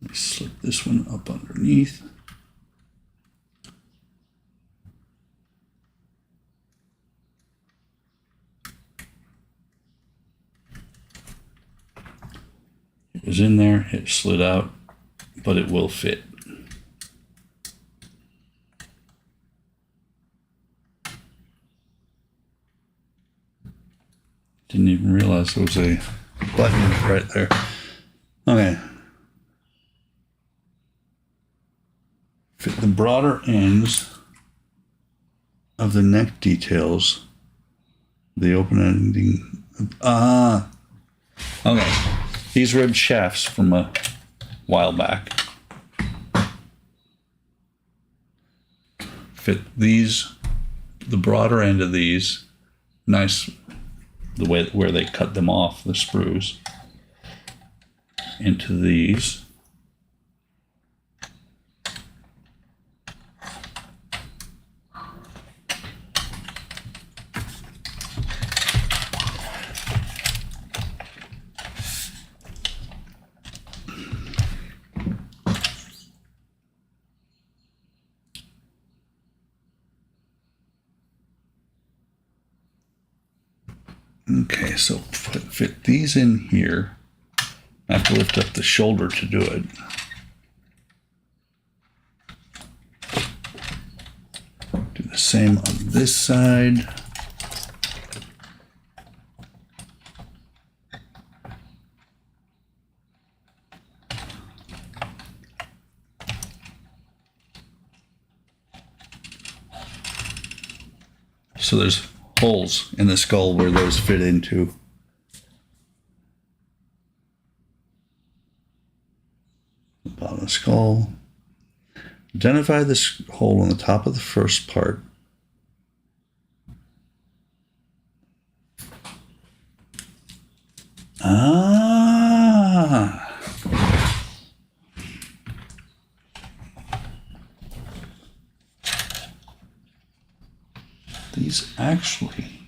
Let me slip this one up underneath. It was in there, it slid out, but it will fit. Didn't even realize there was a button right there. Okay. Fit the broader ends of the neck details. The open ending. Okay. These ribbed shafts from a while back. Fit these, the broader end of these, nice, the way where they cut them off, the sprues, into these. Okay, so fit these in here. I have to lift up the shoulder to do it. Do the same on this side. So there's holes in the skull where those fit into. The bottom of the skull. Identify this hole on the top of the first part. These actually,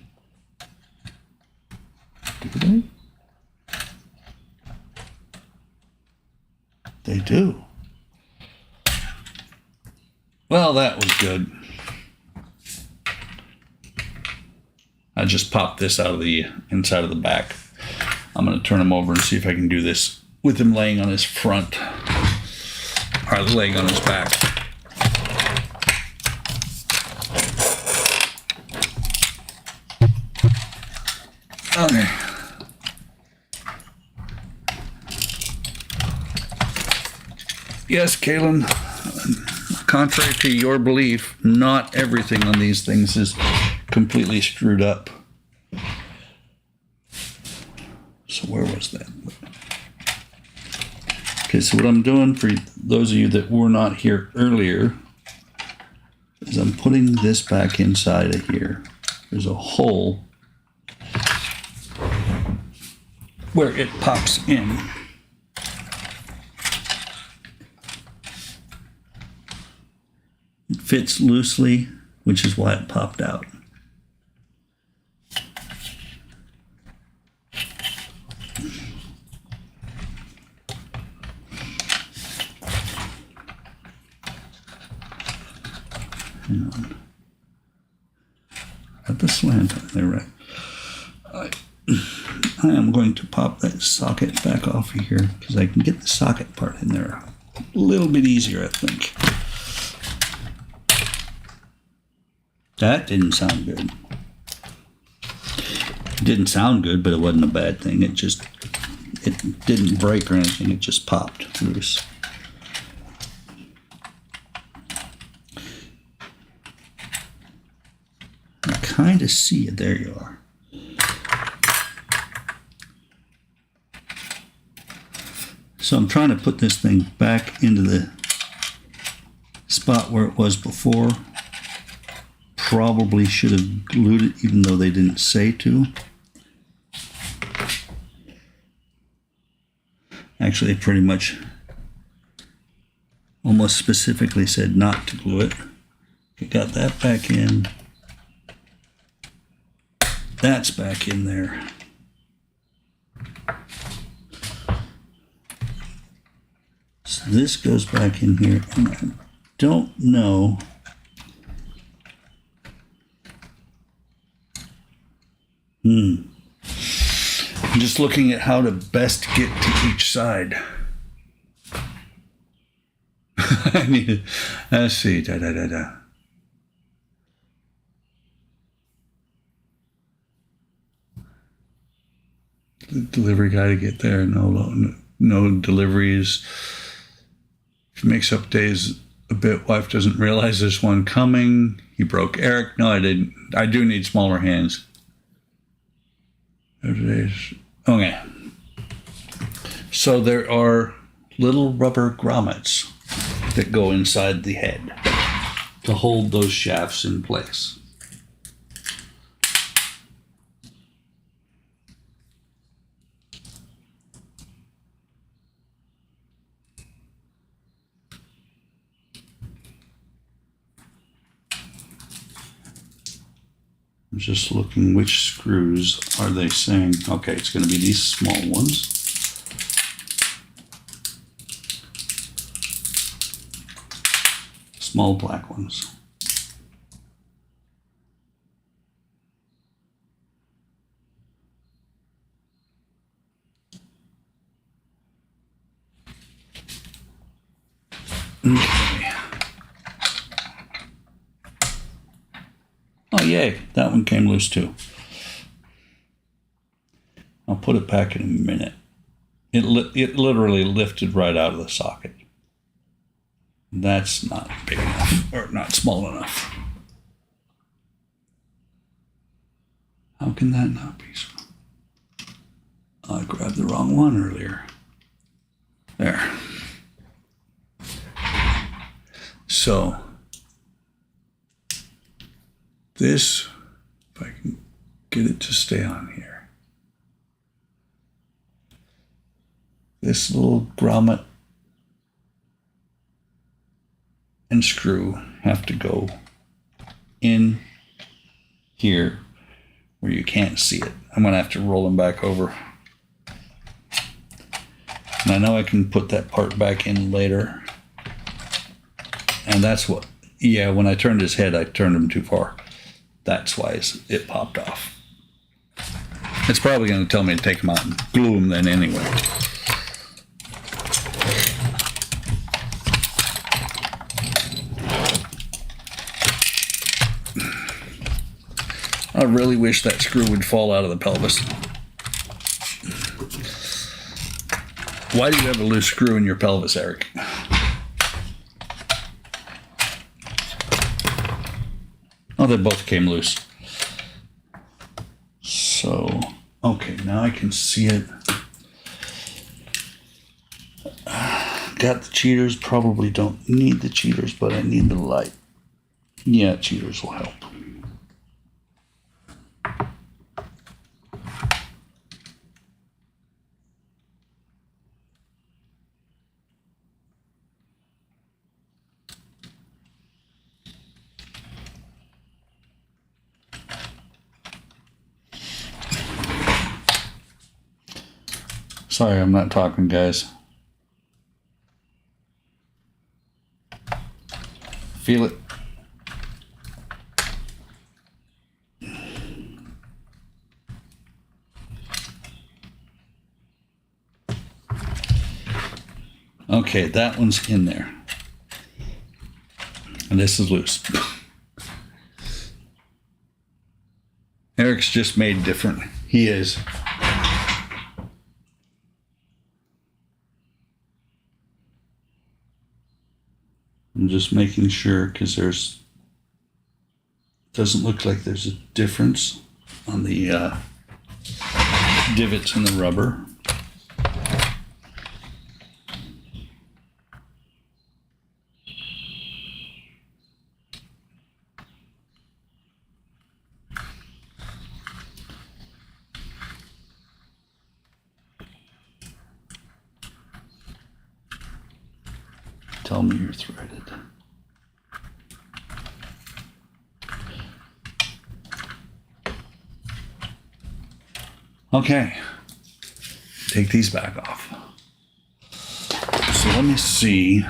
do they? They do. Well, that was good. I just popped this out of the inside of the back. I'm going to turn him over and see if I can do this with him laying on his front, or laying on his back. Okay. Yes, Kaylin, contrary to your belief, not everything on these things is completely screwed up. So where was that? Okay, so what I'm doing for those of you that were not here earlier is I'm putting this back inside of here. There's a hole where it pops in. It fits loosely, which is why it popped out. Hang on. At the slant on there, right? I am going to pop that socket back off of here because I can get the socket part in there a little bit easier, I think. That didn't sound good. It didn't sound good, but it wasn't a bad thing. It didn't break or anything. It just popped loose. I kind of see it. There you are. So I'm trying to put this thing back into the spot where it was before. Probably should have glued it even though they didn't say to. Actually, they pretty much almost specifically said not to glue it. We got that back in. That's back in there. So this goes back in here, and I don't know. I'm just looking at how to best get to each side. I need to, let's see, the delivery guy to get there. No deliveries. He makes up days a bit. Wife doesn't realize there's one coming. He broke Eric. No, I didn't. I do need smaller hands. Okay. So there are little rubber grommets that go inside the head to hold those shafts in place. I'm just looking which screws are they saying. Okay, it's going to be these small ones. Small black ones. Okay. Oh, yay. That one came loose too. I'll put it back in a minute. It literally lifted right out of the socket. That's not big enough, or not small enough. How can that not be small? I grabbed the wrong one earlier. There. So, this, if I can get it to stay on here. This little grommet and screw have to go in here where you can't see it. I'm going to have to roll them back over. And I know I can put that part back in later. And that's what, yeah, when I turned his head, I turned him too far. That's why it popped off. It's probably going to tell me to take him out and glue him then anyway. I really wish that screw would fall out of the pelvis. Why do you have a loose screw in your pelvis, Eric? Oh, they both came loose. So, okay, now I can see it. Got the cheaters, probably don't need the cheaters, but I need the light. Yeah, cheaters will help. Sorry, I'm not talking, guys. Feel it. Okay, that one's in there. And this is loose. Eric's just made different. He is. I'm just making sure because doesn't look like there's a difference on the divots in the rubber. Tell me you're threaded. Okay, take these back off. So let me see.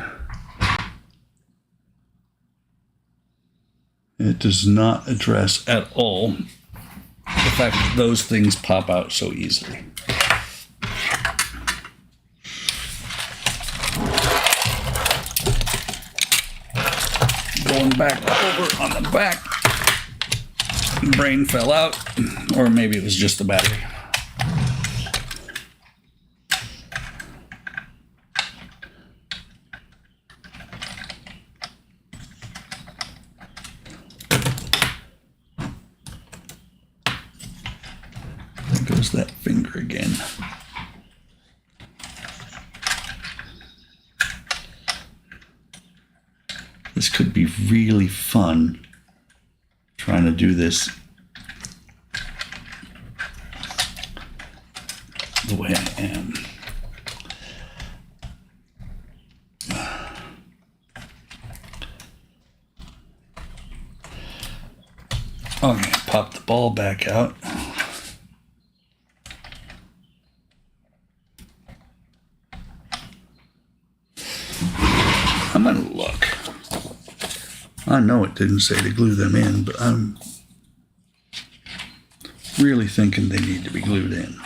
It does not address at all the fact that those things pop out so easily. Going back over on the back, brain fell out, or maybe it was just the battery. goes that finger again. This could be really fun, trying to do this the way I am. Okay, pop the ball back out. I'm gonna look. I know it didn't say to glue them in, but I'm really thinking they need to be glued in.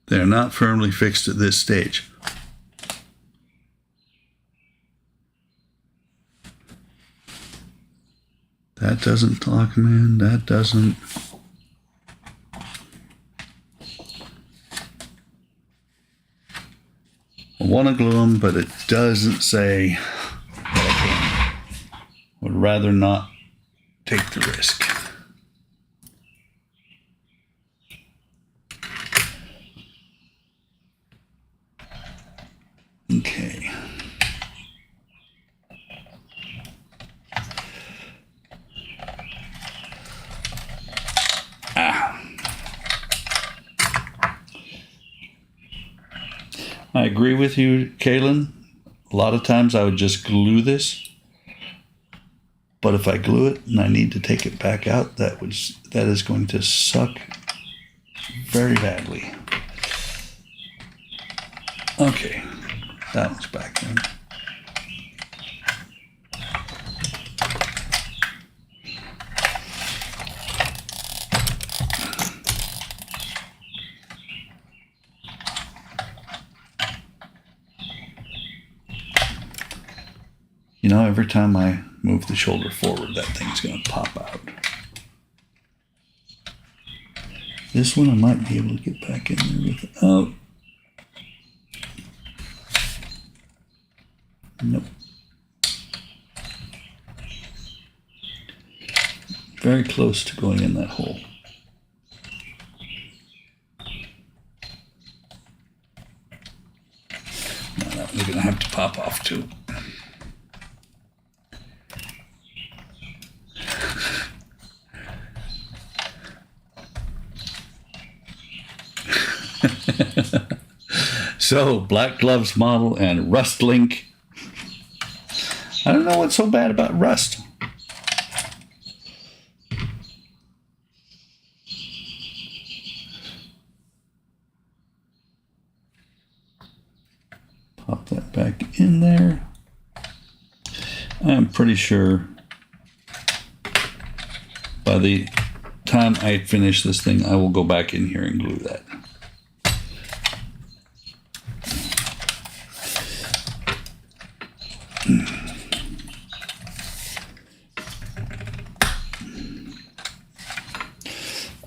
They're not firmly fixed at this stage. That doesn't lock them in, that doesn't. I want to glue them, but it doesn't say that I can. Would rather not take the risk. Okay. I agree with you, Kaylin. A lot of times I would just glue this, but if I glue it and I need to take it back out, that is going to suck very badly. Okay, that one's back in. You know, every time I move the shoulder forward, that thing's going to pop out. This one I might be able to get back in there with it. Oh. Nope. Very close to going in that hole. Now that one's going to have to pop off too. So, Black Gloves model and Rust Link. I don't know what's so bad about rust. Pop that back in there. I'm pretty sure by the time I finish this thing, I will go back in here and glue that.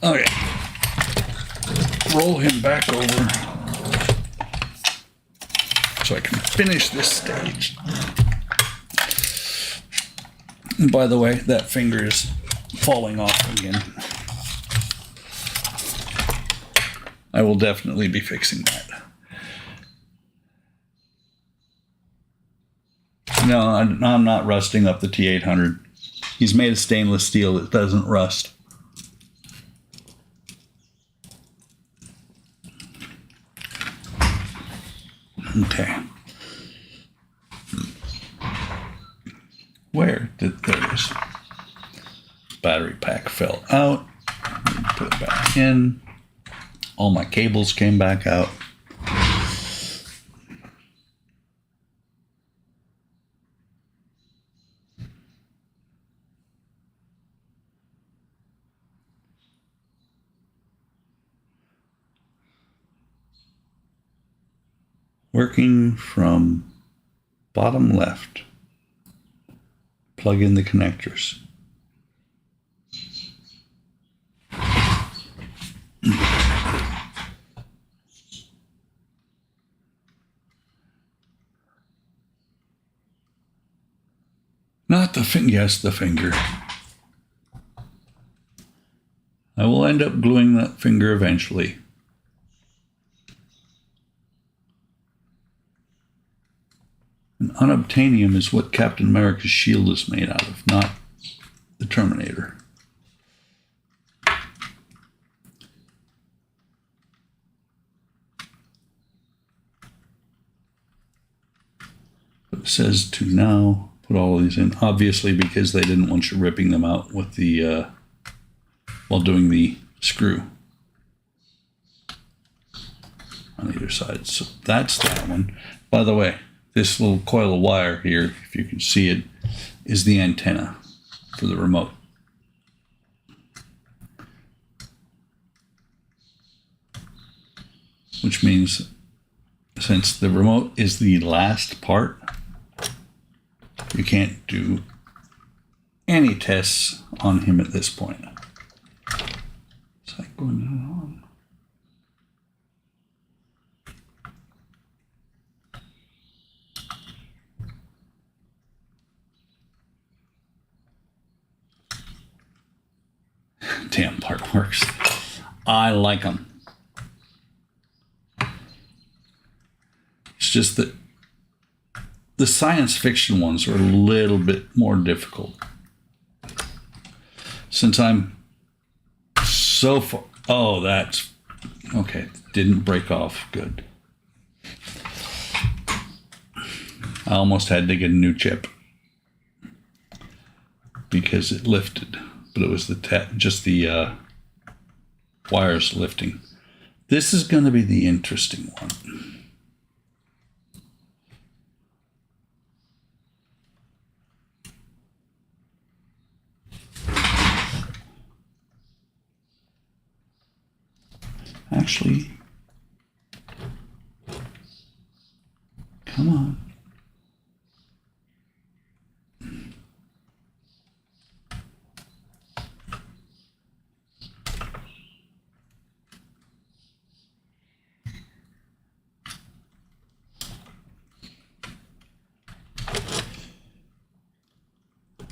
Okay, roll him back over so I can finish this stage. And by the way, that finger is falling off again. I will definitely be fixing that. No, I'm not rusting up the T-800. He's made of stainless steel that doesn't rust. Okay. Where did there is? Battery pack fell out. Put it back in. All my cables came back out. Working from bottom left. plug in the connectors. Not the finger, yes, the finger. I will end up gluing that finger eventually. And unobtainium is what Captain America's shield is made out of, not the Terminator. But it says to now put all of these in, obviously because they didn't want you ripping them out with the while doing the screw on either side. So that's that one. By the way, this little coil of wire here, if you can see it, is the antenna for the remote. Which means since the remote is the last part, you can't do any tests on him at this point. Is that going on? Damn part works. I like them. It's just that the science fiction ones are a little bit more difficult. Since I'm so far, oh, that's okay. Didn't break off. Good. I almost had to get a new chip because it lifted, but it was just the wires lifting. This is going to be the interesting one. Actually, come on.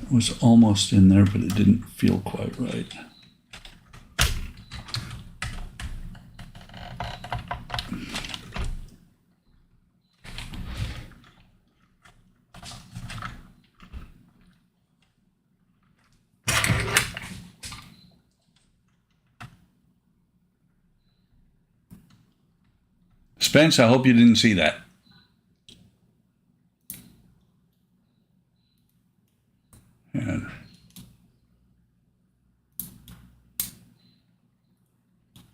It was almost in there, but it didn't feel quite right. Spence, I hope you didn't see that. And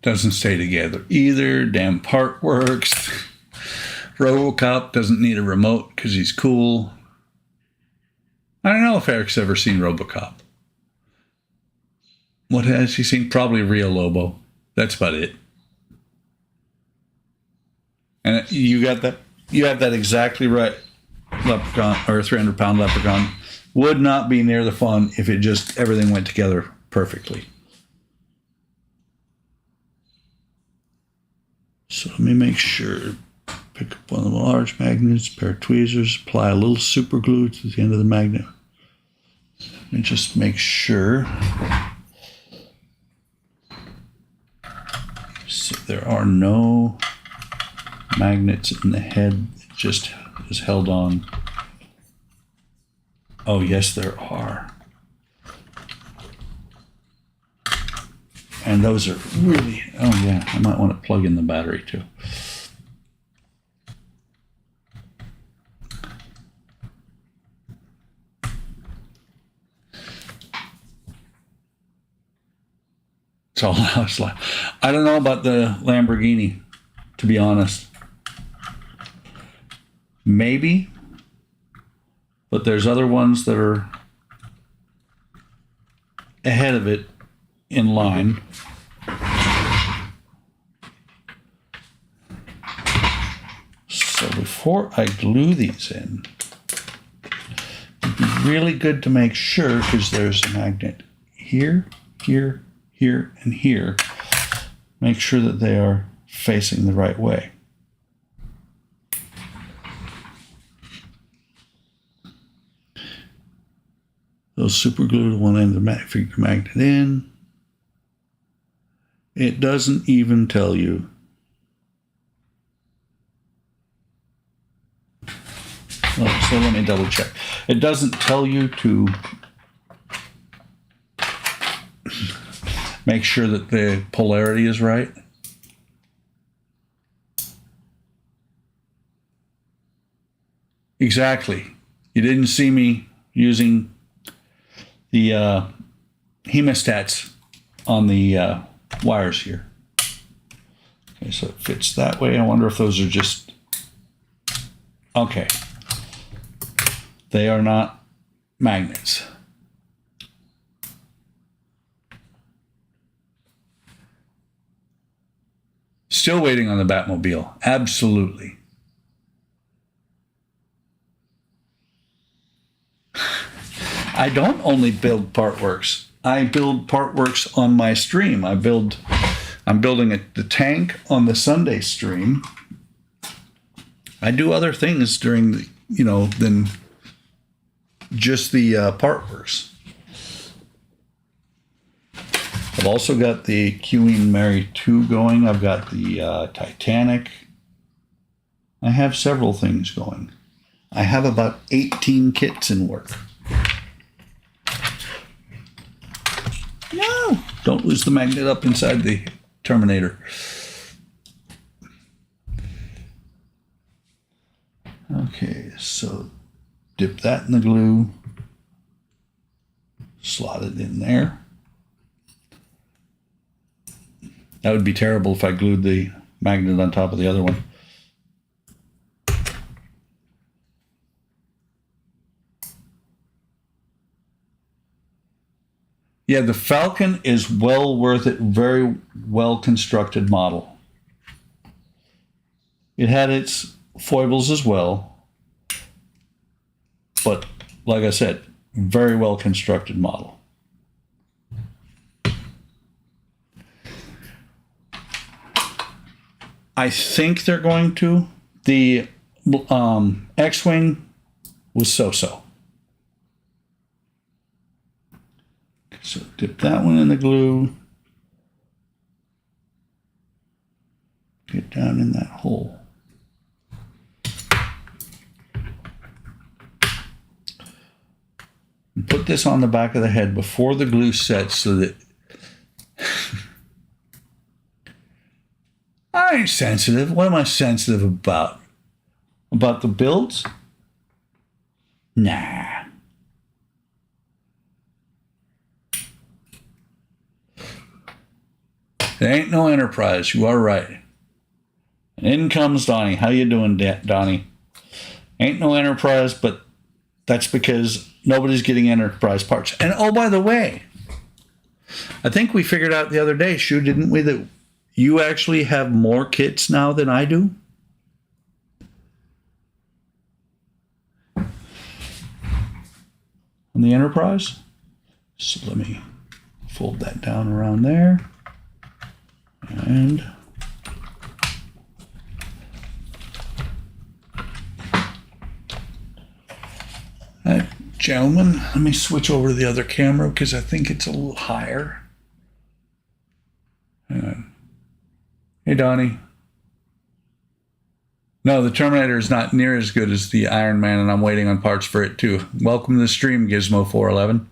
doesn't stay together either. Damn part works. RoboCop doesn't need a remote because he's cool. I don't know if Eric's ever seen RoboCop. What has he seen? Probably Rio Lobo. That's about it. And you got that. You have that exactly right. Leprechaun or 300-pound leprechaun would not be near the fun if it just everything went together perfectly. So let me make sure. Pick up one of the large magnets, pair of tweezers, apply a little super glue to the end of the magnet. Let me just make sure. So there are no magnets in the head. It just is held on. Oh, yes, there are. And those are really, oh yeah, I might want to plug in the battery too. It's all I was like. I don't know about the Lamborghini, to be honest. Maybe, but there's other ones that are ahead of it in line. So before I glue these in, it'd be really good to make sure, because there's a magnet here, here, here, and here. Make sure that they are facing the right way. They'll super glue to one end of the magnet in. It doesn't even tell you. Oh, so let me double check. It doesn't tell you to make sure that the polarity is right. Exactly. You didn't see me using the hemostats on the wires here. Okay, so it fits that way. I wonder if those are just... Okay. They are not magnets. Still waiting on the Batmobile. Absolutely. I don't only build Partworks. I build Partworks on my stream. I'm building the tank on the Sunday stream. I do other things during the, than just the Partworks. I've also got the Queen Mary 2 going. I've got the Titanic. I have several things going. I have about 18 kits in work. No! Don't lose the magnet up inside the Terminator. Okay, so dip that in the glue. Slot it in there. That would be terrible if I glued the magnet on top of the other one. Yeah, the Falcon is well worth it. Very well constructed model. It had its foibles as well. But like I said, very well constructed model. I think they're going to. The X-Wing was so-so. So dip that one in the glue. Get down in that hole. And put this on the back of the head before the glue sets so that I ain't sensitive. What am I sensitive about? About the builds? Nah. There ain't no Enterprise. You are right. And in comes Donnie. How you doing, Donnie? Ain't no Enterprise, but that's because nobody's getting Enterprise parts. And oh, by the way, I think we figured out the other day, Shu, didn't we, that you actually have more kits now than I do? On the Enterprise? So let me fold that down around there. And gentlemen, let me switch over to the other camera because I think it's a little higher. Hey, Donnie. No, the Terminator is not near as good as the Iron Man, and I'm waiting on parts for it too. Welcome to the stream, Gizmo411.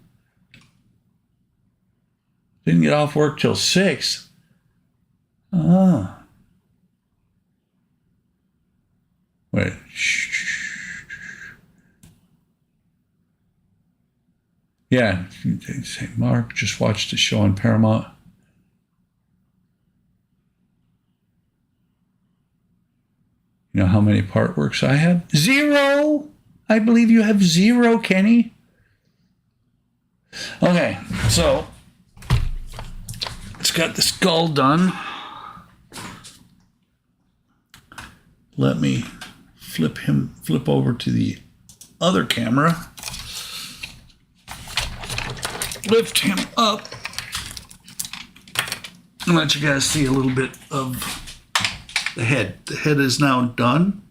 Didn't get off work till 6. Ah. Wait. Shh. Yeah. Say, Mark just watched a show on Paramount. You know how many Partworks I have? 0! I believe you have 0, Kenny. Okay, so it's got the skull done. Let me flip over to the other camera. lift him up and let you guys see a little bit of the head. The head is now done.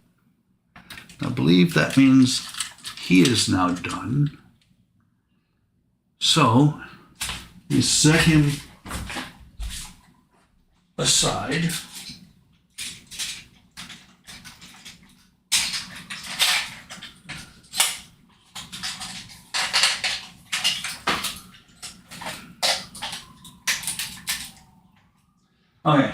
I believe that means he is now done. So we set him aside. Okay.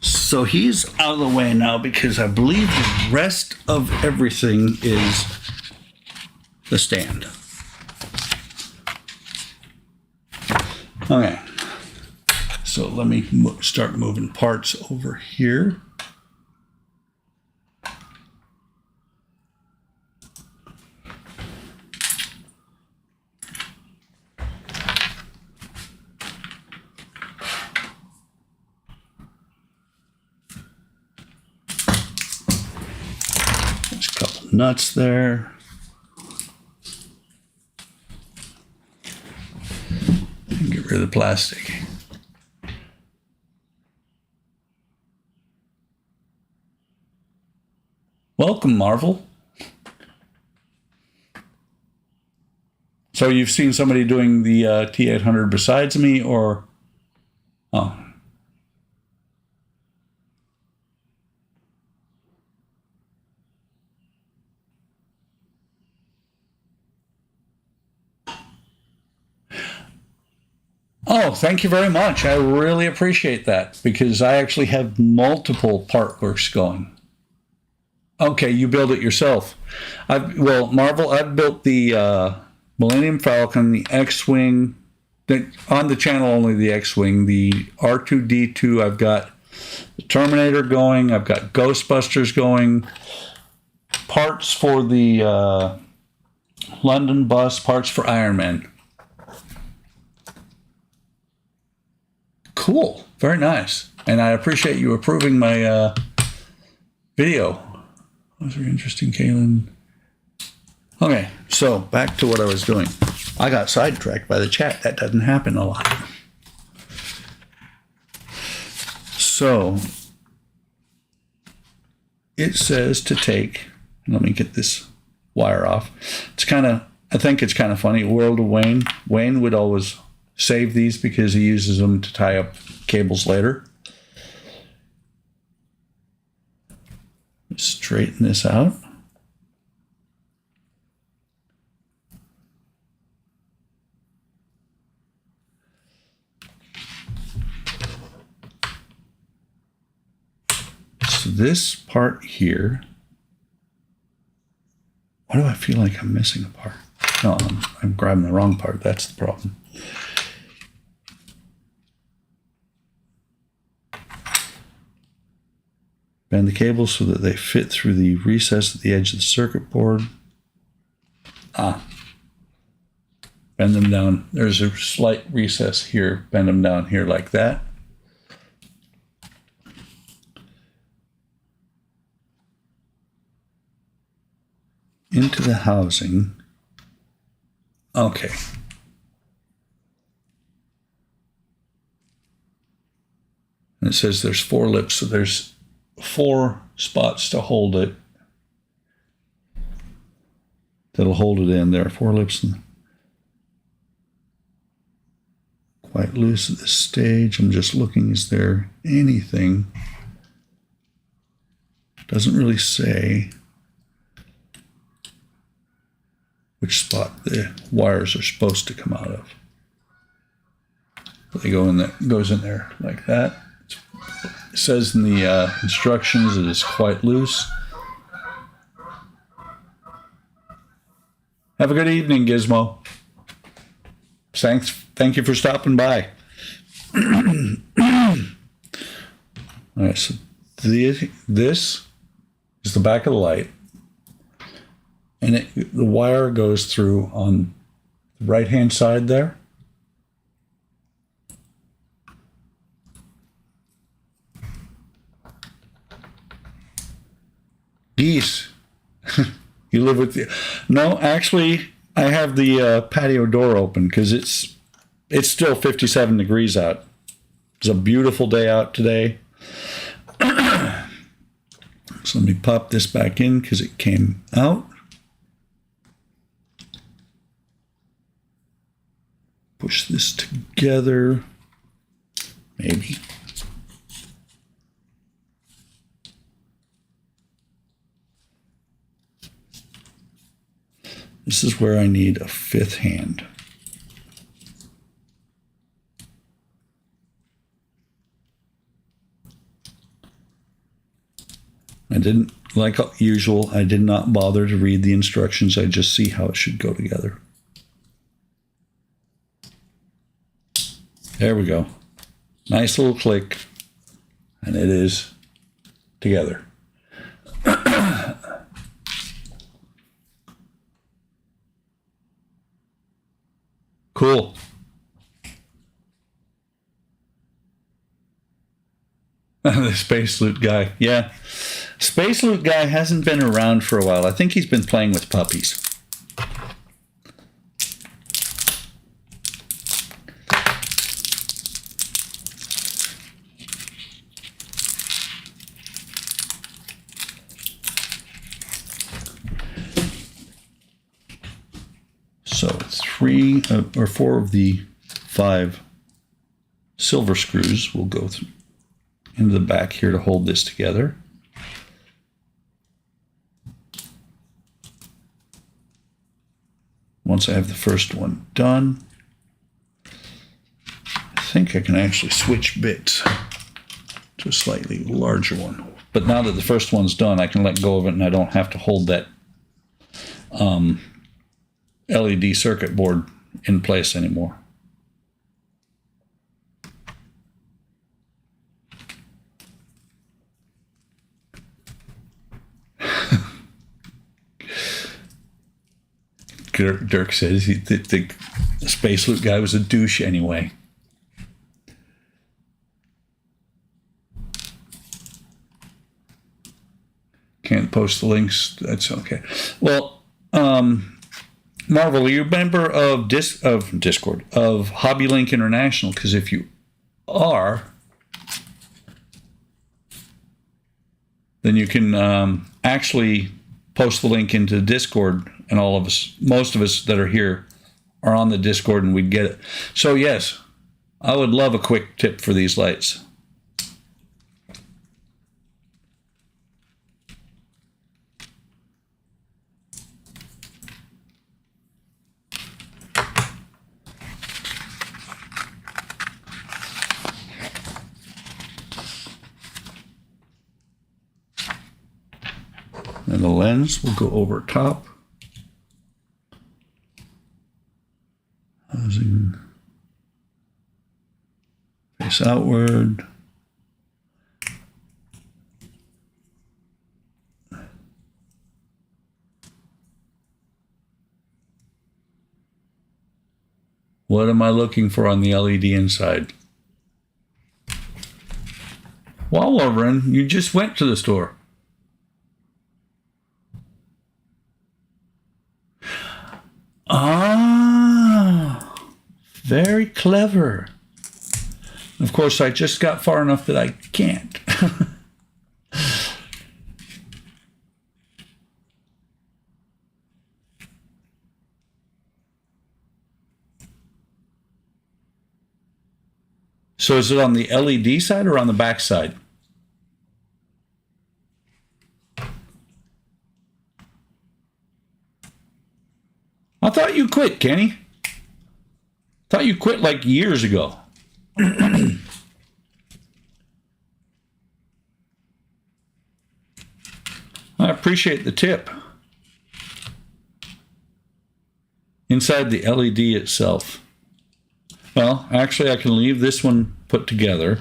So he's out of the way now because I believe the rest of everything is the stand. Okay. So let me start moving parts over here. There's a couple nuts there. And get rid of the plastic. Welcome, Marvel. So you've seen somebody doing the T-800 besides me, or... Oh. Oh, thank you very much. I really appreciate that because I actually have multiple part works going. Okay, you build it yourself. Marvel, I've built the Millennium Falcon, the X-Wing, on the channel only the X-Wing, the R2-D2, I've got the Terminator going, I've got Ghostbusters going, parts for the London bus, parts for Iron Man. Cool, very nice. And I appreciate you approving my video. Those are interesting, Kaylin. Okay, so back to what I was doing. I got sidetracked by the chat. That doesn't happen a lot. So it says to take, let me get this wire off. I think it's kind of funny. World of Wayne. Wayne would always save these because he uses them to tie up cables later. Straighten this out. So this part here, why do I feel like I'm missing a part? No, I'm grabbing the wrong part. That's the problem. Bend the cables so that they fit through the recess at the edge of the circuit board. Bend them down. There's a slight recess here. Bend them down here like that. Into the housing. Okay. And it says there's 4 lips, so there's 4 spots to hold it. That'll hold it in. There are 4 lips. Quite loose at this stage. I'm just looking, is there anything? Doesn't really say which spot the wires are supposed to come out of. They go in there, goes in there like that. It says in the instructions it is quite loose. Have a good evening, Gizmo. Thank you for stopping by. All right, so this is the back of the light, and the wire goes through on the right-hand side there. Geese. You live with the... No, actually, I have the patio door open because it's still 57 degrees out. It's a beautiful day out today. So let me pop this back in because it came out. Push this together. Maybe. This is where I need a fifth hand. I didn't, like usual, I did not bother to read the instructions. I just see how it should go together. There we go. Nice little click. And it is together. Cool. The Space Loot guy. Yeah. Space Loot guy hasn't been around for a while. I think he's been playing with puppies. So 3 or 4 of the 5 silver screws will go into the back here to hold this together. Once I have the first one done, I think I can actually switch bits to a slightly larger one. But now that the first one's done, I can let go of it and I don't have to hold that LED circuit board in place anymore. Dirk says the Space Loot guy was a douche anyway. Can't post the links. That's okay. Well, Marvel, are you a member of Discord of Hobby Link International? Because if you are, then you can actually post the link into Discord, and all of us, most of us that are here, are on the Discord, and we'd get it. So yes, I would love a quick tip for these lights. And the lens will go over top. Housing. Face outward. What am I looking for on the LED inside? Well, Wolverine, you just went to the store. Ah, very clever. Of course, I just got far enough that I can't. So is it on the LED side or on the back side? I thought you quit, Kenny. Thought you quit like years ago. I appreciate the tip. Inside the LED itself. Well, actually, I can leave this one put together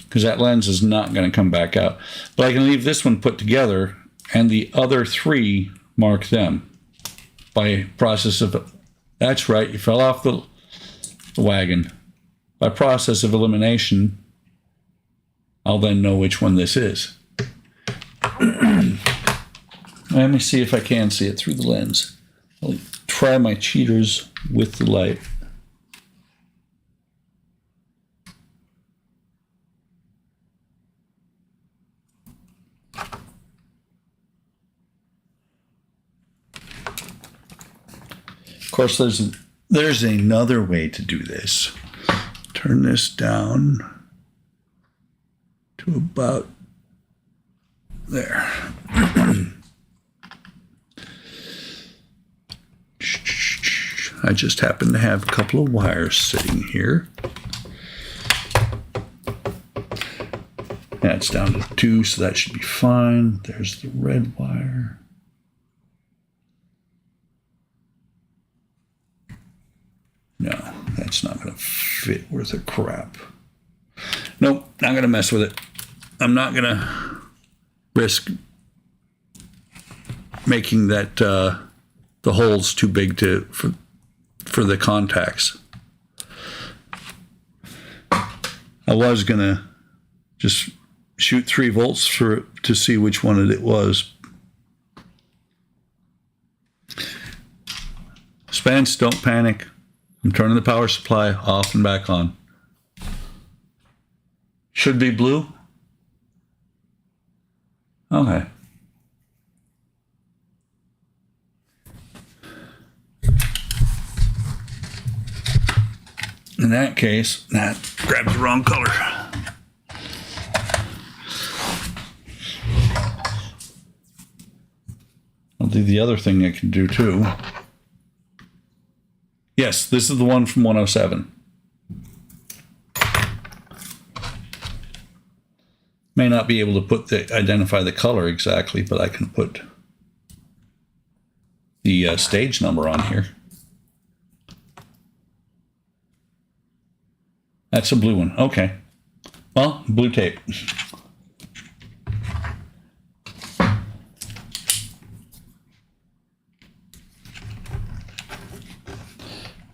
because that lens is not going to come back out. But I can leave this one put together and the other 3 mark them. By process of, that's right, you fell off the wagon. By process of elimination, I'll then know which one this is. Let me see if I can see it through the lens. I'll try my cheaters with the light. Of course, there's another way to do this. Turn this down to about there. I just happen to have a couple of wires sitting here. That's down to 2, so that should be fine. There's the red wire. No, that's not going to fit worth a crap. Nope, not going to mess with it. I'm not going to risk making that the holes too big for the contacts. I was going to just shoot 3 volts to see which one it was. Spence, don't panic. I'm turning the power supply off and back on. Should be blue. Okay. In that case, that grabs the wrong color. I'll do the other thing I can do too. Yes, this is the one from 107. May not be able to identify the color exactly, but I can put the stage number on here. That's a blue one. Okay. Well, blue tape.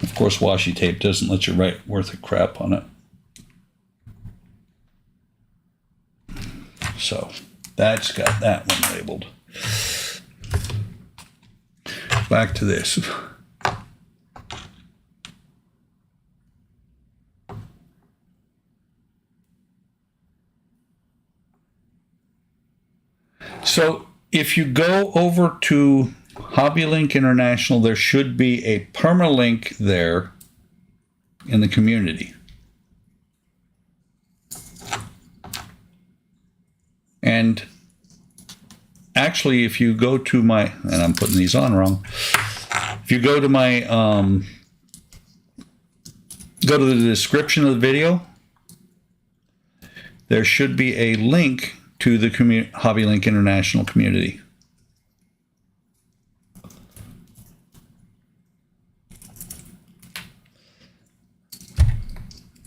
Of course, washi tape doesn't let you write worth a crap on it. So that's got that one labeled. Back to this. So if you go over to HobbyLink International, there should be a permalink there in the community. And actually, if you go to my, and I'm putting these on wrong, if you go to my, go to the description of the video, there should be a link to the HobbyLink International community.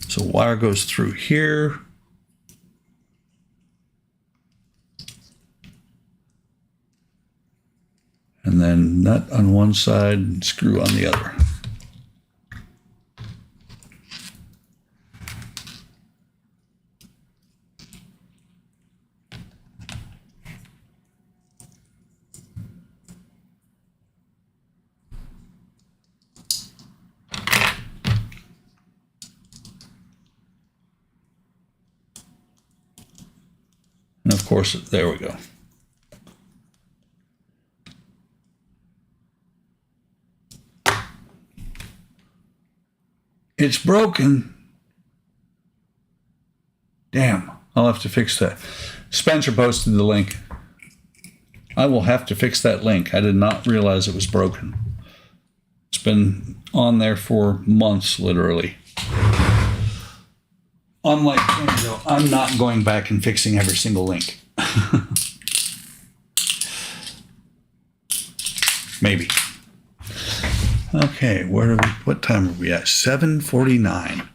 So wire goes through here. And then nut on one side and screw on the other. And of course, there we go. It's broken. Damn, I'll have to fix that. Spencer posted the link. I will have to fix that link. I did not realize it was broken. It's been on there for months, literally. Unlike Angel, I'm not going back and fixing every single link. Maybe. Okay, what time are we at? 7:49.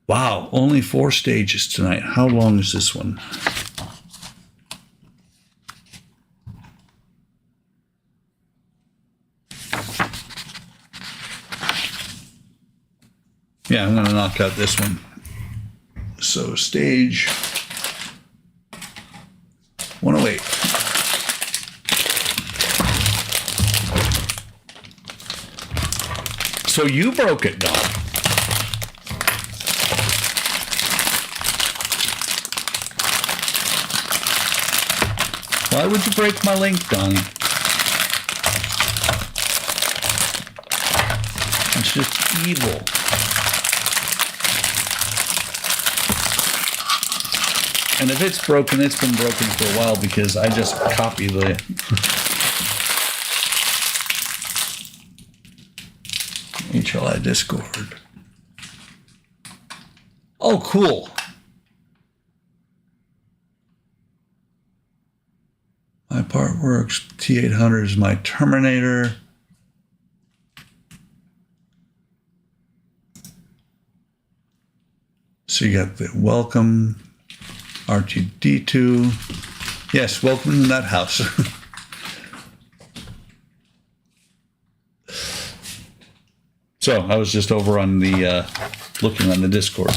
Wow, only 4 stages tonight. How long is this one? Yeah, I'm going to knock out this one. So stage 108. So you broke it, Don. Why would you break my link, Donnie? It's just evil. And if it's broken, it's been broken for a while because I just copy the... HLI Discord. Oh, cool. My part works. T-800 is my Terminator. So you got the welcome, R2D2. Yes, welcome to that house. So I was just over on the, looking on the Discord.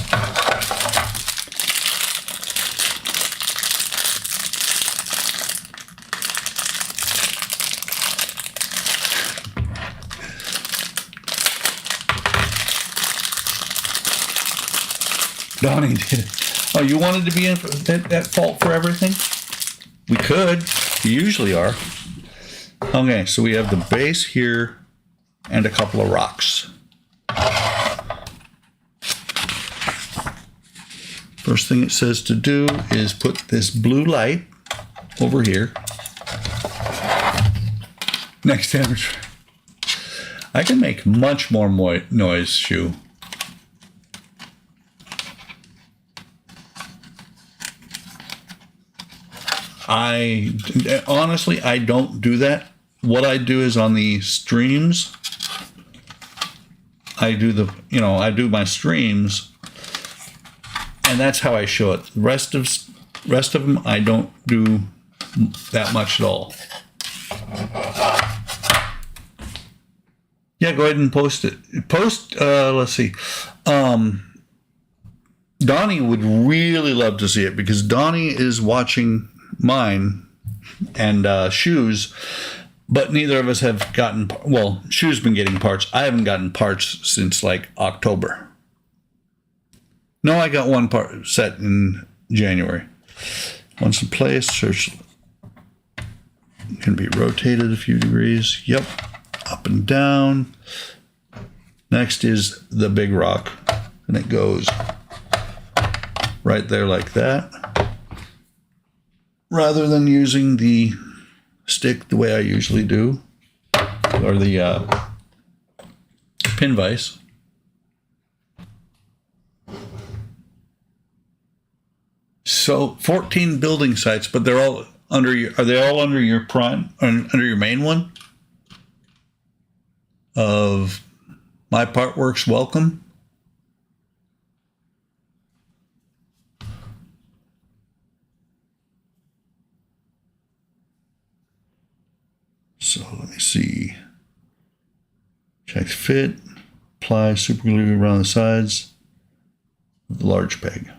Donnie did it. Oh, you wanted to be at fault for everything? We could. We usually are. Okay, so we have the base here and a couple of rocks. First thing it says to do is put this blue light over here. Next temperature. I can make much more noise, Shu. Honestly, I don't do that. What I do is on the streams, I do my streams, and that's how I show it. The rest of them, I don't do that much at all. Yeah, go ahead and post it. Let's see. Donnie would really love to see it because Donnie is watching mine and Shu's, but neither of us have gotten, well, Shu's been getting parts. I haven't gotten parts since like October. No, I got one part set in January. Once in place, search can be rotated a few degrees. Yep, up and down. Next is the big rock, and it goes right there like that. Rather than using the stick the way I usually do, or the pin vise. So 14 building sites, but they're all under your, are they all under your prime, under your main one? Of My Part Works Welcome? So let me see. Check fit, apply super glue around the sides of the large peg.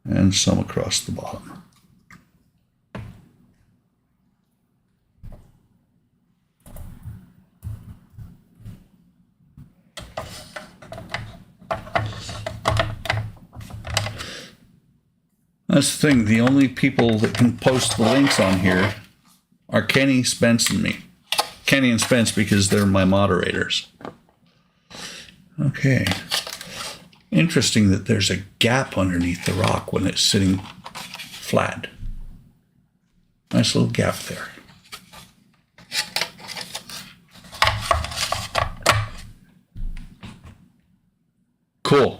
And some across the bottom. That's the thing, the only people that can post the links on here are Kenny, Spence, and me. Kenny and Spence because they're my moderators. Okay. Interesting that there's a gap underneath the rock when it's sitting flat. Nice little gap there. Cool.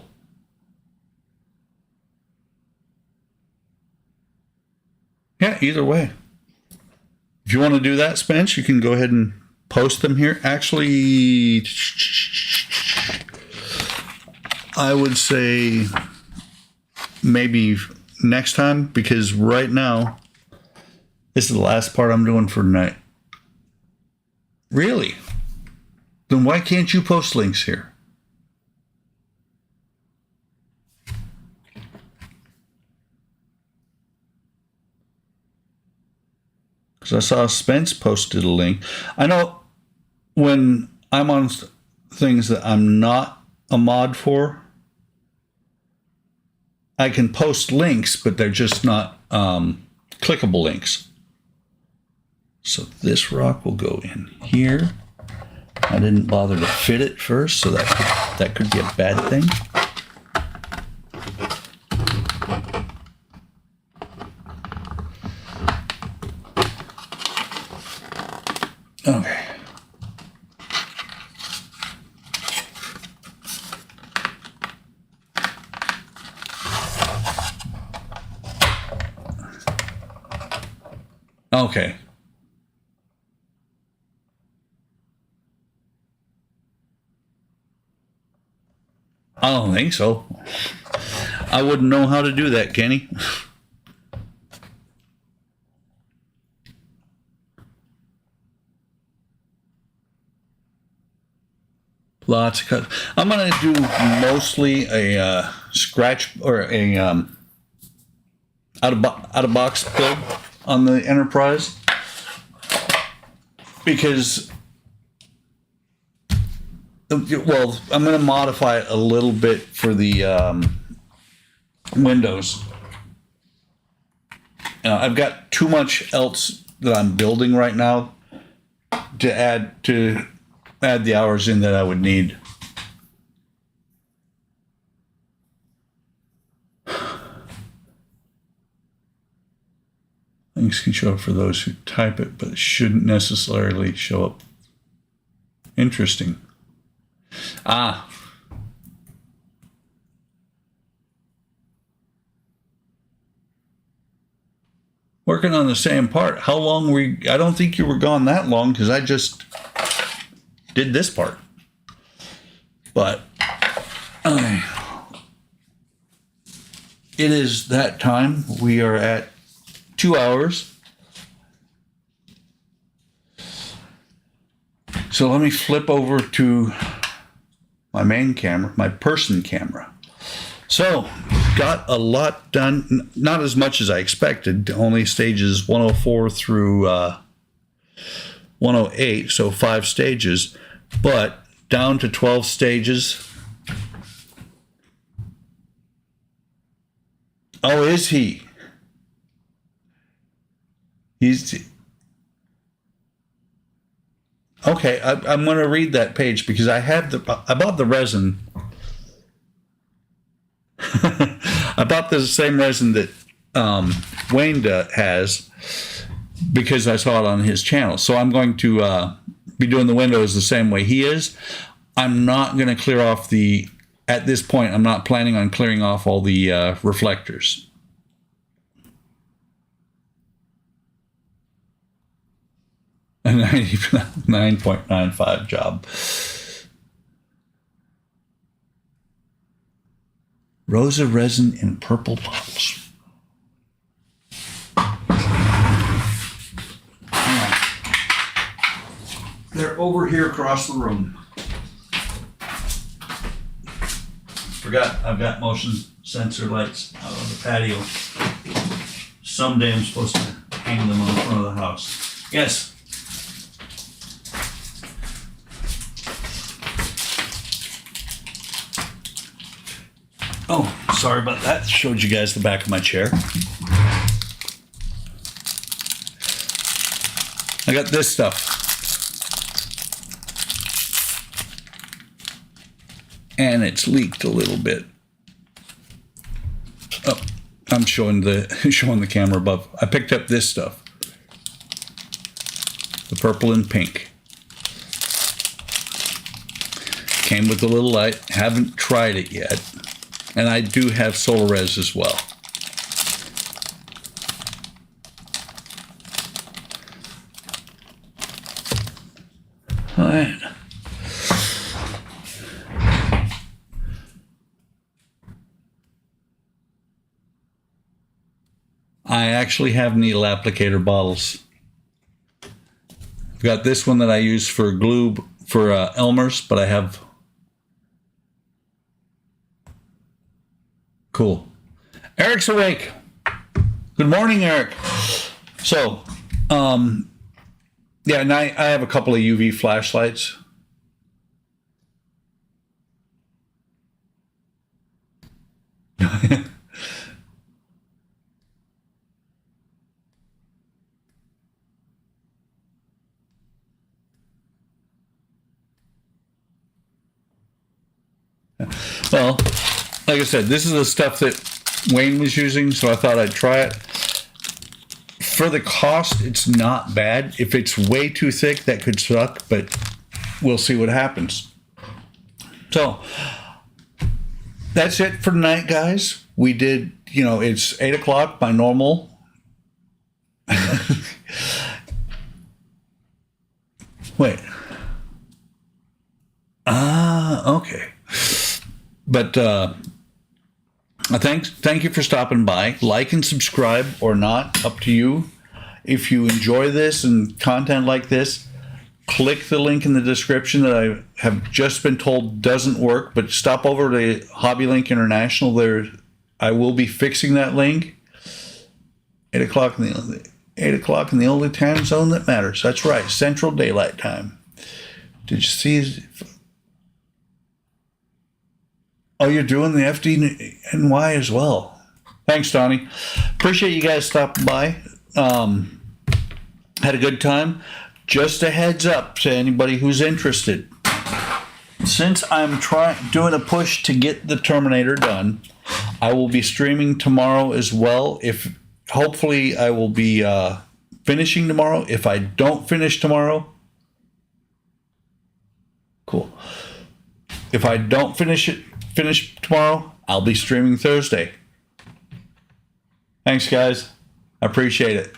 Yeah, either way. If you want to do that, Spence, you can go ahead and post them here. Actually, I would say maybe next time, because right now, this is the last part I'm doing for tonight. Really? Then why can't you post links here? because I saw Spence posted a link. I know when I'm on things that I'm not a mod for, I can post links, but they're just not clickable links. So this rock will go in here. I didn't bother to fit it first, so that could be a bad thing. Okay. Okay. I don't think so. I wouldn't know how to do that, Kenny. Lots of cut. I'm gonna do mostly a scratch or a out of box build on the Enterprise, because well, I'm gonna modify it a little bit for the Windows. I've got too much else that I'm building right now to add the hours in that I would need. Things can show up for those who type it, but it shouldn't necessarily show up. Interesting. Working on the same part. How long were you? I don't think you were gone that long, because I just did this part. But it is that time. We are at 2 hours. So let me flip over to my main camera, my person camera. So got a lot done, not as much as I expected, only stages 104 through 108, so 5 stages, but down to 12 stages. Oh, is he? He's okay. I'm going to read that page because I bought the resin. I bought the same resin that Wayne has because I saw it on his channel. So I'm going to be doing the windows the same way he is. I'm not going to clear off at this point, I'm not planning on clearing off all the reflectors. A 9.95 job. Rosa resin in purple bottles. They're over here across the room. Forgot I've got motion sensor lights out on the patio. Someday I'm supposed to hang them on the front of the house. Yes. Oh, sorry about that. Showed you guys the back of my chair. I got this stuff. And it's leaked a little bit. Oh, I'm showing the camera above. I picked up this stuff. The purple and pink. Came with a little light. Haven't tried it yet. And I do have solar res as well. All right. I actually have needle applicator bottles. I've got this one that I use for glue for Elmer's, but I have. Cool. Eric's awake. Good morning, Eric. So, Yeah, and I have a couple of UV flashlights. Well, like I said, this is the stuff that Wayne was using, so I thought I'd try it. For the cost, it's not bad. If it's way too thick, that could suck, but we'll see what happens. So, that's it for tonight, guys. We did, it's 8 o'clock, my normal. Wait. Okay. But thank you for stopping by. Like and subscribe or not, up to you. If you enjoy this and content like this, click the link in the description that I have just been told doesn't work, but stop over to Hobby Link International. There, I will be fixing that link. 8 o'clock in the only time zone that matters. That's right, Central Daylight Time. Did you see? Oh, you're doing the FDNY as well. Thanks, Donnie. Appreciate you guys stopping by. Had a good time. Just a heads up to anybody who's interested. Since I'm doing a push to get the Terminator done, I will be streaming tomorrow as well. Hopefully I will be finishing tomorrow. If I don't finish tomorrow, cool. If I don't finish tomorrow, I'll be streaming Thursday. Thanks, guys. I appreciate it.